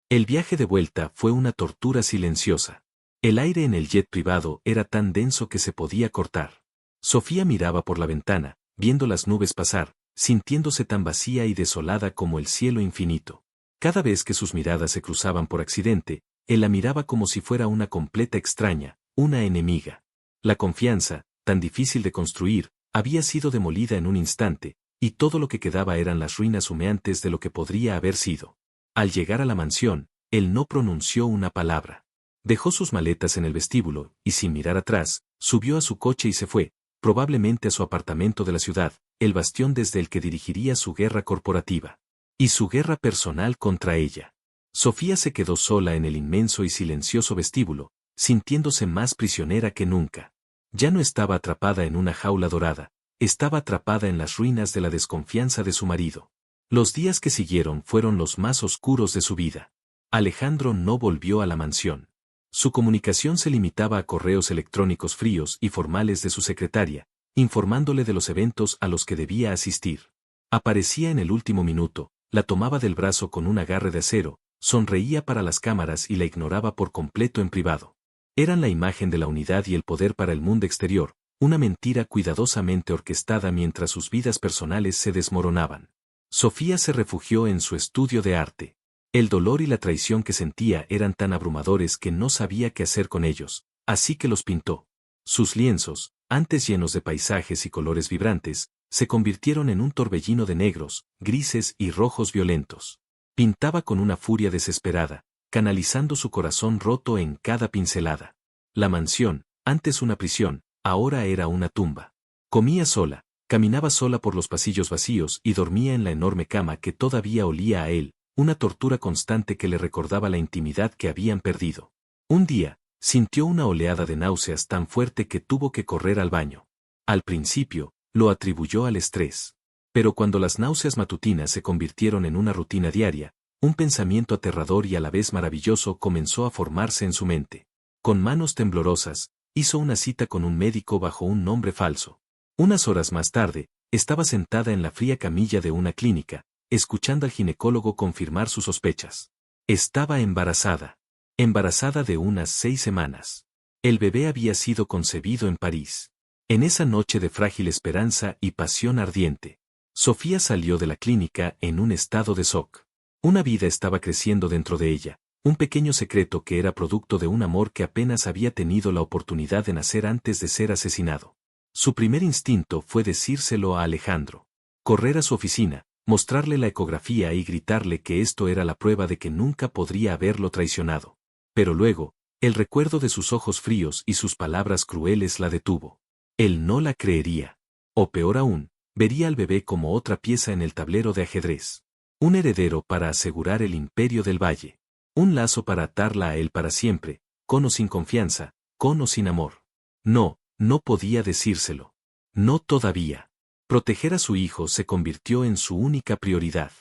El viaje de vuelta fue una tortura silenciosa. El aire en el jet privado era tan denso que se podía cortar. Sofía miraba por la ventana, viendo las nubes pasar, sintiéndose tan vacía y desolada como el cielo infinito. Cada vez que sus miradas se cruzaban por accidente, él la miraba como si fuera una completa extraña, una enemiga. La confianza, tan difícil de construir, había sido demolida en un instante, y todo lo que quedaba eran las ruinas humeantes de lo que podría haber sido. Al llegar a la mansión, él no pronunció una palabra. Dejó sus maletas en el vestíbulo, y sin mirar atrás, subió a su coche y se fue, probablemente a su apartamento de la ciudad, el bastión desde el que dirigiría su guerra corporativa. Y su guerra personal contra ella. Sofía se quedó sola en el inmenso y silencioso vestíbulo, sintiéndose más prisionera que nunca. Ya no estaba atrapada en una jaula dorada, estaba atrapada en las ruinas de la desconfianza de su marido. Los días que siguieron fueron los más oscuros de su vida. Alejandro no volvió a la mansión. Su comunicación se limitaba a correos electrónicos fríos y formales de su secretaria, informándole de los eventos a los que debía asistir. Aparecía en el último minuto, la tomaba del brazo con un agarre de acero, sonreía para las cámaras y la ignoraba por completo en privado. Eran la imagen de la unidad y el poder para el mundo exterior, una mentira cuidadosamente orquestada mientras sus vidas personales se desmoronaban. Sofía se refugió en su estudio de arte. El dolor y la traición que sentía eran tan abrumadores que no sabía qué hacer con ellos, así que los pintó. Sus lienzos, antes llenos de paisajes y colores vibrantes, se convirtieron en un torbellino de negros, grises y rojos violentos. Pintaba con una furia desesperada, canalizando su corazón roto en cada pincelada. La mansión, antes una prisión, ahora era una tumba. Comía sola, caminaba sola por los pasillos vacíos y dormía en la enorme cama que todavía olía a él, una tortura constante que le recordaba la intimidad que habían perdido. Un día, sintió una oleada de náuseas tan fuerte que tuvo que correr al baño. Al principio, lo atribuyó al estrés. Pero cuando las náuseas matutinas se convirtieron en una rutina diaria, un pensamiento aterrador y a la vez maravilloso comenzó a formarse en su mente. Con manos temblorosas, hizo una cita con un médico bajo un nombre falso. Unas horas más tarde, estaba sentada en la fría camilla de una clínica, escuchando al ginecólogo confirmar sus sospechas. Estaba embarazada. Embarazada de unas 6 semanas. El bebé había sido concebido en París. En esa noche de frágil esperanza y pasión ardiente, Sofía salió de la clínica en un estado de shock. Una vida estaba creciendo dentro de ella, un pequeño secreto que era producto de un amor que apenas había tenido la oportunidad de nacer antes de ser asesinado. Su primer instinto fue decírselo a Alejandro. Correr a su oficina, mostrarle la ecografía y gritarle que esto era la prueba de que nunca podría haberlo traicionado. Pero luego, el recuerdo de sus ojos fríos y sus palabras crueles la detuvo. Él no la creería. O peor aún, vería al bebé como otra pieza en el tablero de ajedrez. Un heredero para asegurar el imperio del valle. Un lazo para atarla a él para siempre, con o sin confianza, con o sin amor. No, no podía decírselo. No todavía. Proteger a su hijo se convirtió en su única prioridad.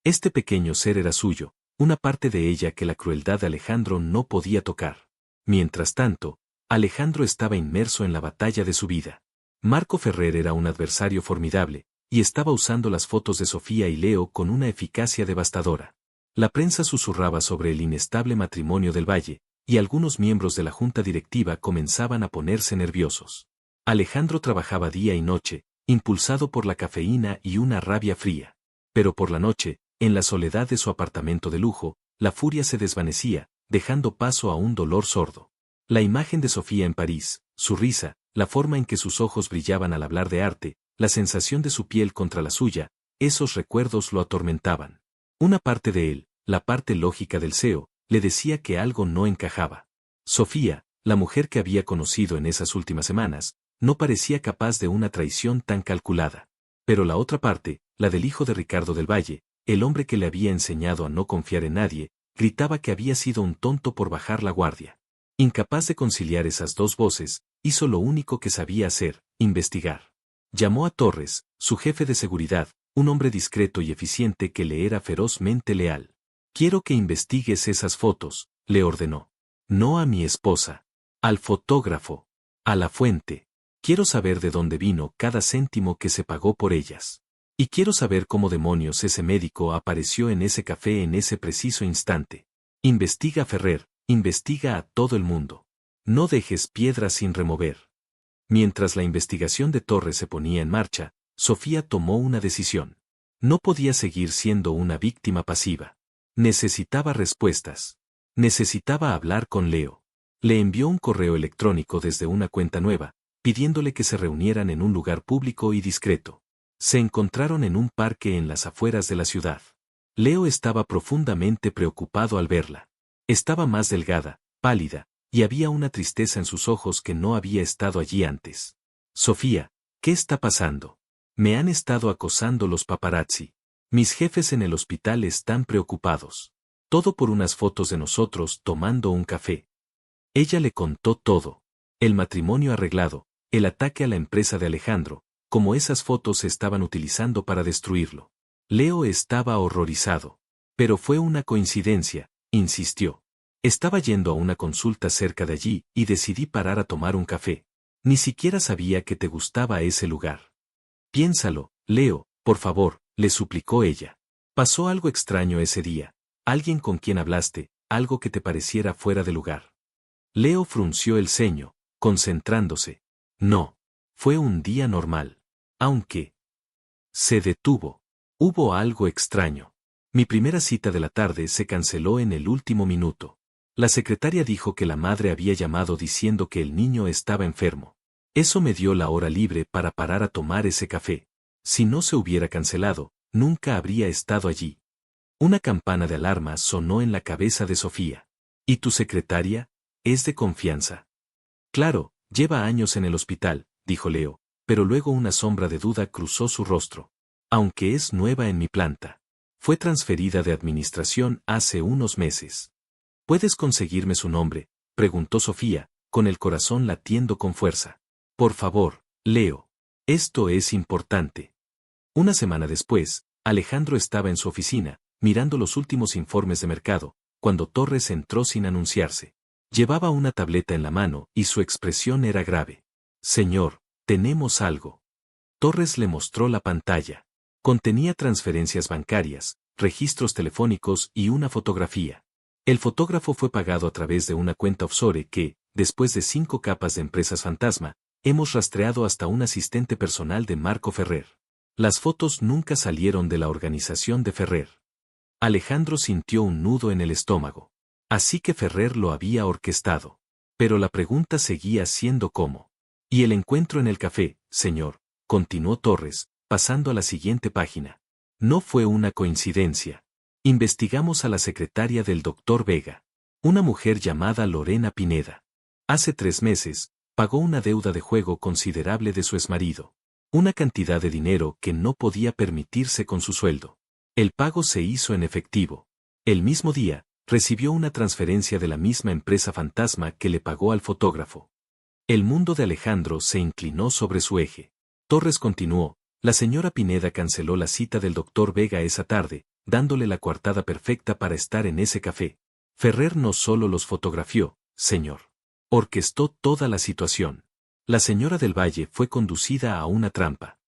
Este pequeño ser era suyo, una parte de ella que la crueldad de Alejandro no podía tocar. Mientras tanto, Alejandro estaba inmerso en la batalla de su vida. Marco Ferrer era un adversario formidable, y estaba usando las fotos de Sofía y Leo con una eficacia devastadora. La prensa susurraba sobre el inestable matrimonio del Valle, y algunos miembros de la junta directiva comenzaban a ponerse nerviosos. Alejandro trabajaba día y noche, impulsado por la cafeína y una rabia fría. Pero por la noche, en la soledad de su apartamento de lujo, la furia se desvanecía, dejando paso a un dolor sordo. La imagen de Sofía en París, su risa, la forma en que sus ojos brillaban al hablar de arte, la sensación de su piel contra la suya, esos recuerdos lo atormentaban. Una parte de él, la parte lógica del CEO, le decía que algo no encajaba. Sofía, la mujer que había conocido en esas últimas semanas, no parecía capaz de una traición tan calculada. Pero la otra parte, la del hijo de Ricardo del Valle, el hombre que le había enseñado a no confiar en nadie, gritaba que había sido un tonto por bajar la guardia. Incapaz de conciliar esas dos voces, hizo lo único que sabía hacer, investigar. Llamó a Torres, su jefe de seguridad, un hombre discreto y eficiente que le era ferozmente leal. «Quiero que investigues esas fotos», le ordenó. «No a mi esposa. Al fotógrafo. A la fuente. Quiero saber de dónde vino cada céntimo que se pagó por ellas. Y quiero saber cómo demonios ese médico apareció en ese café en ese preciso instante. Investiga a Ferrer, investiga a todo el mundo. No dejes piedras sin remover». Mientras la investigación de Torres se ponía en marcha, Sofía tomó una decisión. No podía seguir siendo una víctima pasiva. Necesitaba respuestas. Necesitaba hablar con Leo. Le envió un correo electrónico desde una cuenta nueva, pidiéndole que se reunieran en un lugar público y discreto. Se encontraron en un parque en las afueras de la ciudad. Leo estaba profundamente preocupado al verla. Estaba más delgada, pálida, y había una tristeza en sus ojos que no había estado allí antes. «Sofía, ¿qué está pasando? Me han estado acosando los paparazzi. Mis jefes en el hospital están preocupados. Todo por unas fotos de nosotros tomando un café». Ella le contó todo. El matrimonio arreglado, el ataque a la empresa de Alejandro, cómo esas fotos se estaban utilizando para destruirlo. Leo estaba horrorizado. «Pero fue una coincidencia», insistió. «Estaba yendo a una consulta cerca de allí y decidí parar a tomar un café. Ni siquiera sabía que te gustaba ese lugar». «Piénsalo, Leo, por favor», le suplicó ella. «Pasó algo extraño ese día. Alguien con quien hablaste, algo que te pareciera fuera de lugar». Leo frunció el ceño, concentrándose. «No. Fue un día normal. Aunque…». Se detuvo. «Hubo algo extraño. Mi primera cita de la tarde se canceló en el último minuto. La secretaria dijo que la madre había llamado diciendo que el niño estaba enfermo. Eso me dio la hora libre para parar a tomar ese café. Si no se hubiera cancelado, nunca habría estado allí». Una campana de alarma sonó en la cabeza de Sofía. «¿Y tu secretaria? ¿Es de confianza?». «Claro, lleva años en el hospital», dijo Leo, pero luego una sombra de duda cruzó su rostro. «Aunque es nueva en mi planta. Fue transferida de administración hace unos meses». «¿Puedes conseguirme su nombre?», preguntó Sofía, con el corazón latiendo con fuerza. «Por favor, Leo. Esto es importante». Una semana después, Alejandro estaba en su oficina, mirando los últimos informes de mercado, cuando Torres entró sin anunciarse. Llevaba una tableta en la mano y su expresión era grave. «Señor, tenemos algo». Torres le mostró la pantalla. Contenía transferencias bancarias, registros telefónicos y una fotografía. El fotógrafo fue pagado a través de una cuenta offshore que, después de 5 capas de empresas fantasma, hemos rastreado hasta un asistente personal de Marco Ferrer. Las fotos nunca salieron de la organización de Ferrer. Alejandro sintió un nudo en el estómago. Así que Ferrer lo había orquestado. Pero la pregunta seguía siendo cómo. «Y el encuentro en el café, señor», continuó Torres, pasando a la siguiente página. «No fue una coincidencia. Investigamos a la secretaria del doctor Vega. Una mujer llamada Lorena Pineda. Hace 3 meses, pagó una deuda de juego considerable de su exmarido. Una cantidad de dinero que no podía permitirse con su sueldo. El pago se hizo en efectivo. El mismo día, recibió una transferencia de la misma empresa fantasma que le pagó al fotógrafo». El mundo de Alejandro se inclinó sobre su eje. Torres continuó: «La señora Pineda canceló la cita del doctor Vega esa tarde, dándole la coartada perfecta para estar en ese café. Ferrer no solo los fotografió, señor. Orquestó toda la situación. La señora del Valle fue conducida a una trampa».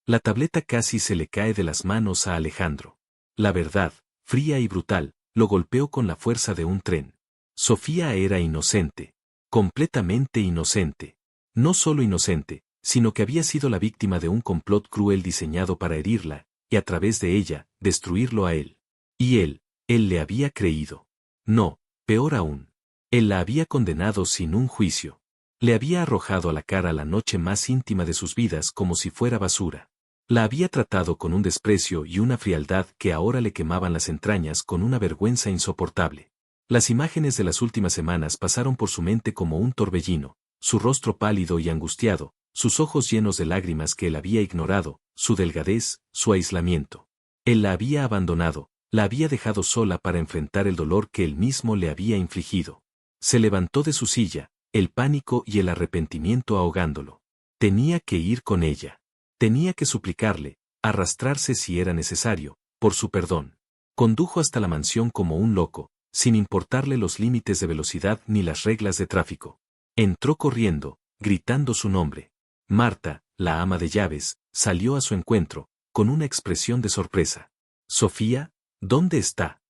La tableta casi se le cae de las manos a Alejandro. La verdad, fría y brutal, lo golpeó con la fuerza de un tren. Sofía era inocente. Completamente inocente. No solo inocente, sino que había sido la víctima de un complot cruel diseñado para herirla, y a través de ella, destruirlo a él. Y él le había creído. No, peor aún. Él la había condenado sin un juicio. Le había arrojado a la cara la noche más íntima de sus vidas como si fuera basura. La había tratado con un desprecio y una frialdad que ahora le quemaban las entrañas con una vergüenza insoportable. Las imágenes de las últimas semanas pasaron por su mente como un torbellino, su rostro pálido y angustiado, sus ojos llenos de lágrimas que él había ignorado, su delgadez, su aislamiento. Él la había abandonado, la había dejado sola para enfrentar el dolor que él mismo le había infligido. Se levantó de su silla, el pánico y el arrepentimiento ahogándolo. Tenía que ir con ella. Tenía que suplicarle, arrastrarse si era necesario, por su perdón. Condujo hasta la mansión como un loco, sin importarle los límites de velocidad ni las reglas de tráfico. Entró corriendo, gritando su nombre. Marta, la ama de llaves, salió a su encuentro, con una expresión de sorpresa. «Sofía, ¿dónde está?»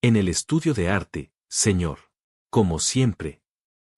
«En el estudio de arte, señor. Como siempre».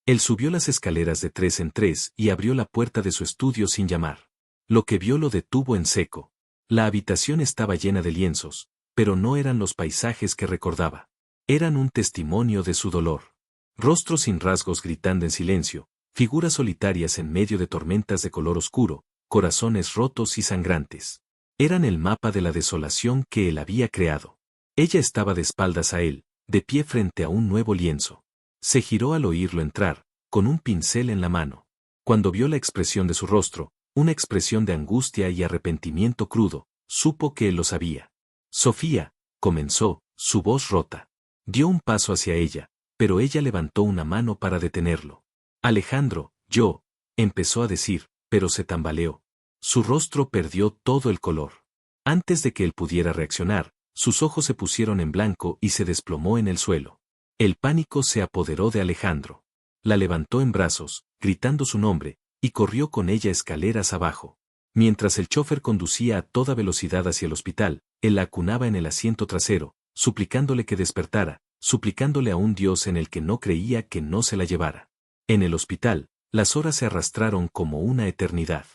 Él subió las escaleras de 3 en 3 y abrió la puerta de su estudio sin llamar. Lo que vio lo detuvo en seco. La habitación estaba llena de lienzos, pero no eran los paisajes que recordaba. Eran un testimonio de su dolor. Rostros sin rasgos gritando en silencio, figuras solitarias en medio de tormentas de color oscuro, corazones rotos y sangrantes. Eran el mapa de la desolación que él había creado. Ella estaba de espaldas a él, de pie frente a un nuevo lienzo. Se giró al oírlo entrar, con un pincel en la mano. Cuando vio la expresión de su rostro, una expresión de angustia y arrepentimiento crudo, supo que él lo sabía. «Sofía», comenzó, su voz rota. Dio un paso hacia ella, pero ella levantó una mano para detenerlo. «Alejandro, yo», empezó a decir, pero se tambaleó. Su rostro perdió todo el color. Antes de que él pudiera reaccionar, sus ojos se pusieron en blanco y se desplomó en el suelo. El pánico se apoderó de Alejandro. La levantó en brazos, gritando su nombre, y corrió con ella escaleras abajo. Mientras el chofer conducía a toda velocidad hacia el hospital, él la acunaba en el asiento trasero, suplicándole que despertara, suplicándole a un Dios en el que no creía que no se la llevara. En el hospital, las horas se arrastraron como una eternidad.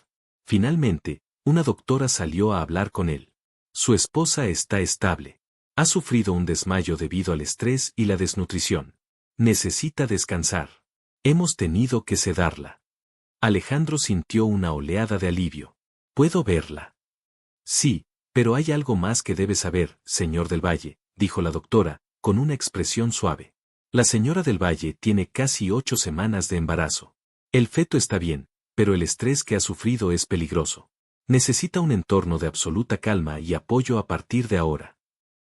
Finalmente, una doctora salió a hablar con él. Su esposa está estable. Ha sufrido un desmayo debido al estrés y la desnutrición. Necesita descansar. Hemos tenido que sedarla. Alejandro sintió una oleada de alivio. ¿Puedo verla? Sí, pero hay algo más que debe saber, señor del Valle, dijo la doctora, con una expresión suave. La señora del Valle tiene casi 8 semanas de embarazo. El feto está bien, pero el estrés que ha sufrido es peligroso. Necesita un entorno de absoluta calma y apoyo a partir de ahora.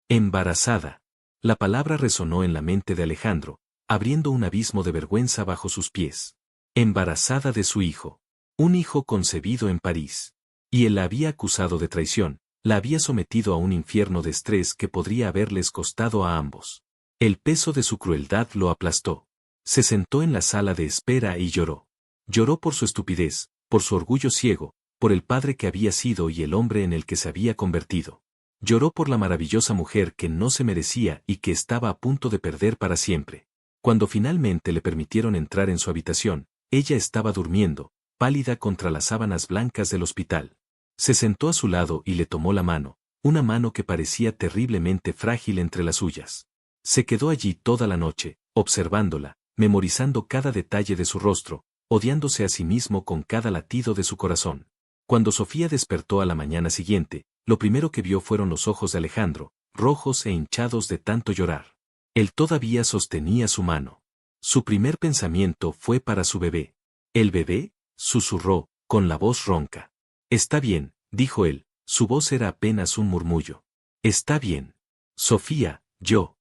Embarazada. La palabra resonó en la mente de Alejandro, abriendo un abismo de vergüenza bajo sus pies. Embarazada de su hijo. Un hijo concebido en París. Y él la había acusado de traición, la había sometido a un infierno de estrés que podría haberles costado a ambos. El peso de su crueldad lo aplastó. Se sentó en la sala de espera y lloró. Lloró por su estupidez, por su orgullo ciego, por el padre que había sido y el hombre en el que se había convertido. Lloró por la maravillosa mujer que no se merecía y que estaba a punto de perder para siempre. Cuando finalmente le permitieron entrar en su habitación, ella estaba durmiendo, pálida contra las sábanas blancas del hospital. Se sentó a su lado y le tomó la mano, una mano que parecía terriblemente frágil entre las suyas. Se quedó allí toda la noche, observándola, memorizando cada detalle de su rostro, odiándose a sí mismo con cada latido de su corazón. Cuando Sofía despertó a la mañana siguiente, lo primero que vio fueron los ojos de Alejandro, rojos e hinchados de tanto llorar. Él todavía sostenía su mano. Su primer pensamiento fue para su bebé. ¿El bebé?, susurró, con la voz ronca. Está bien, dijo él, su voz era apenas un murmullo. Está bien. Sofía, yo.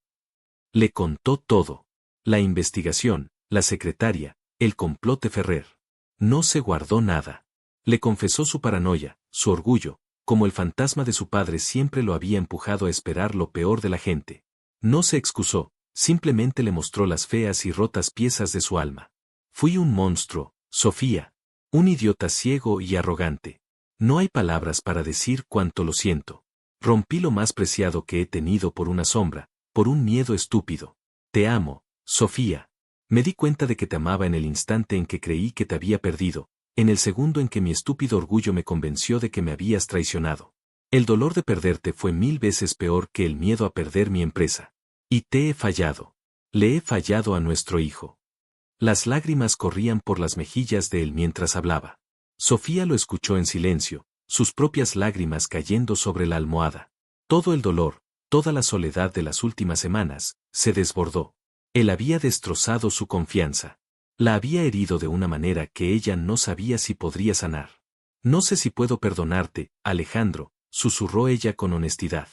Le contó todo. La investigación, la secretaria, el complot de Ferrer. No se guardó nada. Le confesó su paranoia, su orgullo, como el fantasma de su padre siempre lo había empujado a esperar lo peor de la gente. No se excusó, simplemente le mostró las feas y rotas piezas de su alma. Fui un monstruo, Sofía. Un idiota ciego y arrogante. No hay palabras para decir cuánto lo siento. Rompí lo más preciado que he tenido por una sombra, por un miedo estúpido. Te amo, Sofía. Me di cuenta de que te amaba en el instante en que creí que te había perdido, en el segundo en que mi estúpido orgullo me convenció de que me habías traicionado. El dolor de perderte fue 1000 veces peor que el miedo a perder mi empresa. Y te he fallado. Le he fallado a nuestro hijo. Las lágrimas corrían por las mejillas de él mientras hablaba. Sofía lo escuchó en silencio, sus propias lágrimas cayendo sobre la almohada. Todo el dolor, toda la soledad de las últimas semanas, se desbordó. Él había destrozado su confianza. La había herido de una manera que ella no sabía si podría sanar. No sé si puedo perdonarte, Alejandro, susurró ella con honestidad.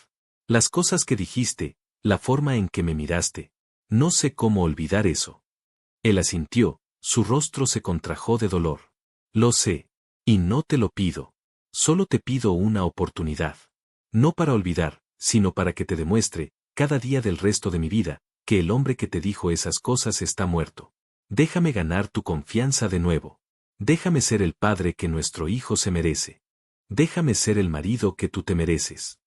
Las cosas que dijiste, la forma en que me miraste. No sé cómo olvidar eso. Él asintió, su rostro se contrajo de dolor. Lo sé. Y no te lo pido. Solo te pido una oportunidad. No para olvidar, sino para que te demuestre, cada día del resto de mi vida, que el hombre que te dijo esas cosas está muerto. Déjame ganar tu confianza de nuevo. Déjame ser el padre que nuestro hijo se merece. Déjame ser el marido que tú te mereces.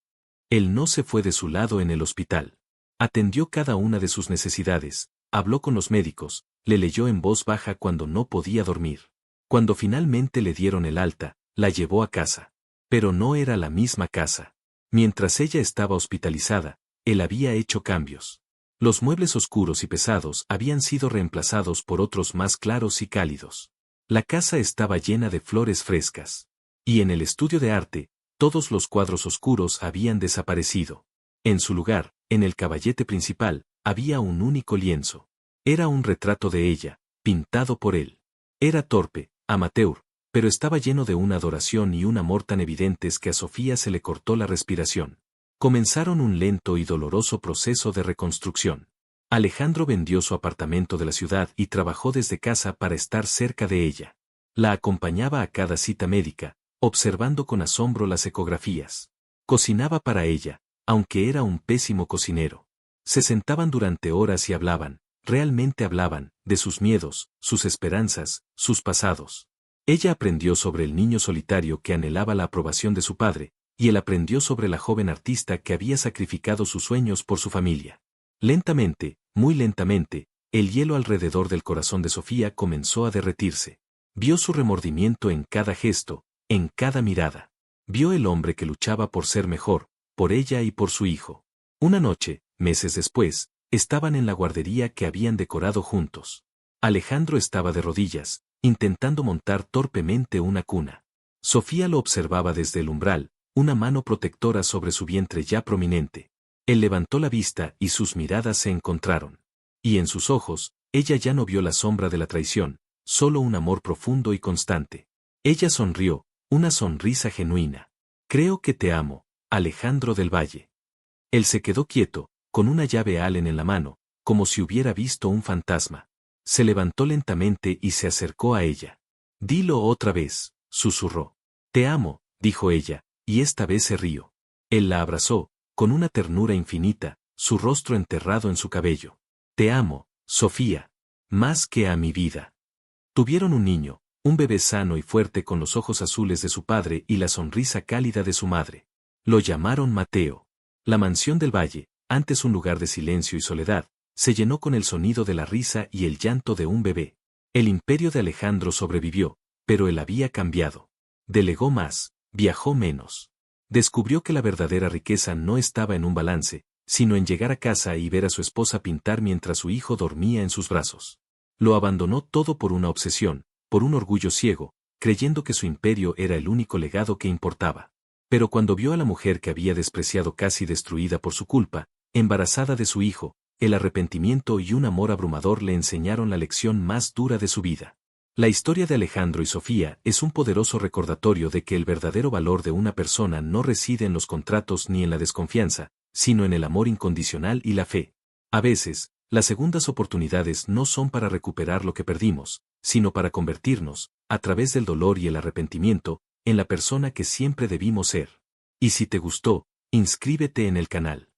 Él no se fue de su lado en el hospital. Atendió cada una de sus necesidades, habló con los médicos, le leyó en voz baja cuando no podía dormir. Cuando finalmente le dieron el alta, la llevó a casa. Pero no era la misma casa. Mientras ella estaba hospitalizada, él había hecho cambios. Los muebles oscuros y pesados habían sido reemplazados por otros más claros y cálidos. La casa estaba llena de flores frescas. Y en el estudio de arte, todos los cuadros oscuros habían desaparecido. En su lugar, en el caballete principal, había un único lienzo. Era un retrato de ella, pintado por él. Era torpe, amateur, pero estaba lleno de una adoración y un amor tan evidentes que a Sofía se le cortó la respiración. Comenzaron un lento y doloroso proceso de reconstrucción. Alejandro vendió su apartamento de la ciudad y trabajó desde casa para estar cerca de ella. La acompañaba a cada cita médica, observando con asombro las ecografías. Cocinaba para ella, aunque era un pésimo cocinero. Se sentaban durante horas y hablaban, realmente hablaban, de sus miedos, sus esperanzas, sus pasados. Ella aprendió sobre el niño solitario que anhelaba la aprobación de su padre, y él aprendió sobre la joven artista que había sacrificado sus sueños por su familia. Lentamente, muy lentamente, el hielo alrededor del corazón de Sofía comenzó a derretirse. Vio su remordimiento en cada gesto, en cada mirada. Vio el hombre que luchaba por ser mejor, por ella y por su hijo. Una noche, meses después, estaban en la guardería que habían decorado juntos. Alejandro estaba de rodillas, intentando montar torpemente una cuna. Sofía lo observaba desde el umbral, una mano protectora sobre su vientre ya prominente. Él levantó la vista y sus miradas se encontraron. Y en sus ojos, ella ya no vio la sombra de la traición, solo un amor profundo y constante. Ella sonrió, una sonrisa genuina. Creo que te amo, Alejandro del Valle. Él se quedó quieto, con una llave Allen en la mano, como si hubiera visto un fantasma. Se levantó lentamente y se acercó a ella. Dilo otra vez, susurró. Te amo, dijo ella, y esta vez se rió. Él la abrazó, con una ternura infinita, su rostro enterrado en su cabello. Te amo, Sofía. Más que a mi vida. Tuvieron un niño, un bebé sano y fuerte con los ojos azules de su padre y la sonrisa cálida de su madre. Lo llamaron Mateo. La mansión del valle, antes un lugar de silencio y soledad, se llenó con el sonido de la risa y el llanto de un bebé. El imperio de Alejandro sobrevivió, pero él había cambiado. Delegó más, viajó menos. Descubrió que la verdadera riqueza no estaba en un balance, sino en llegar a casa y ver a su esposa pintar mientras su hijo dormía en sus brazos. Lo abandonó todo por una obsesión, por un orgullo ciego, creyendo que su imperio era el único legado que importaba. Pero cuando vio a la mujer que había despreciado casi destruida por su culpa, embarazada de su hijo, el arrepentimiento y un amor abrumador le enseñaron la lección más dura de su vida. La historia de Alejandro y Sofía es un poderoso recordatorio de que el verdadero valor de una persona no reside en los contratos ni en la desconfianza, sino en el amor incondicional y la fe. A veces, las segundas oportunidades no son para recuperar lo que perdimos, sino para convertirnos, a través del dolor y el arrepentimiento, en la persona que siempre debimos ser. Y si te gustó, inscríbete en el canal.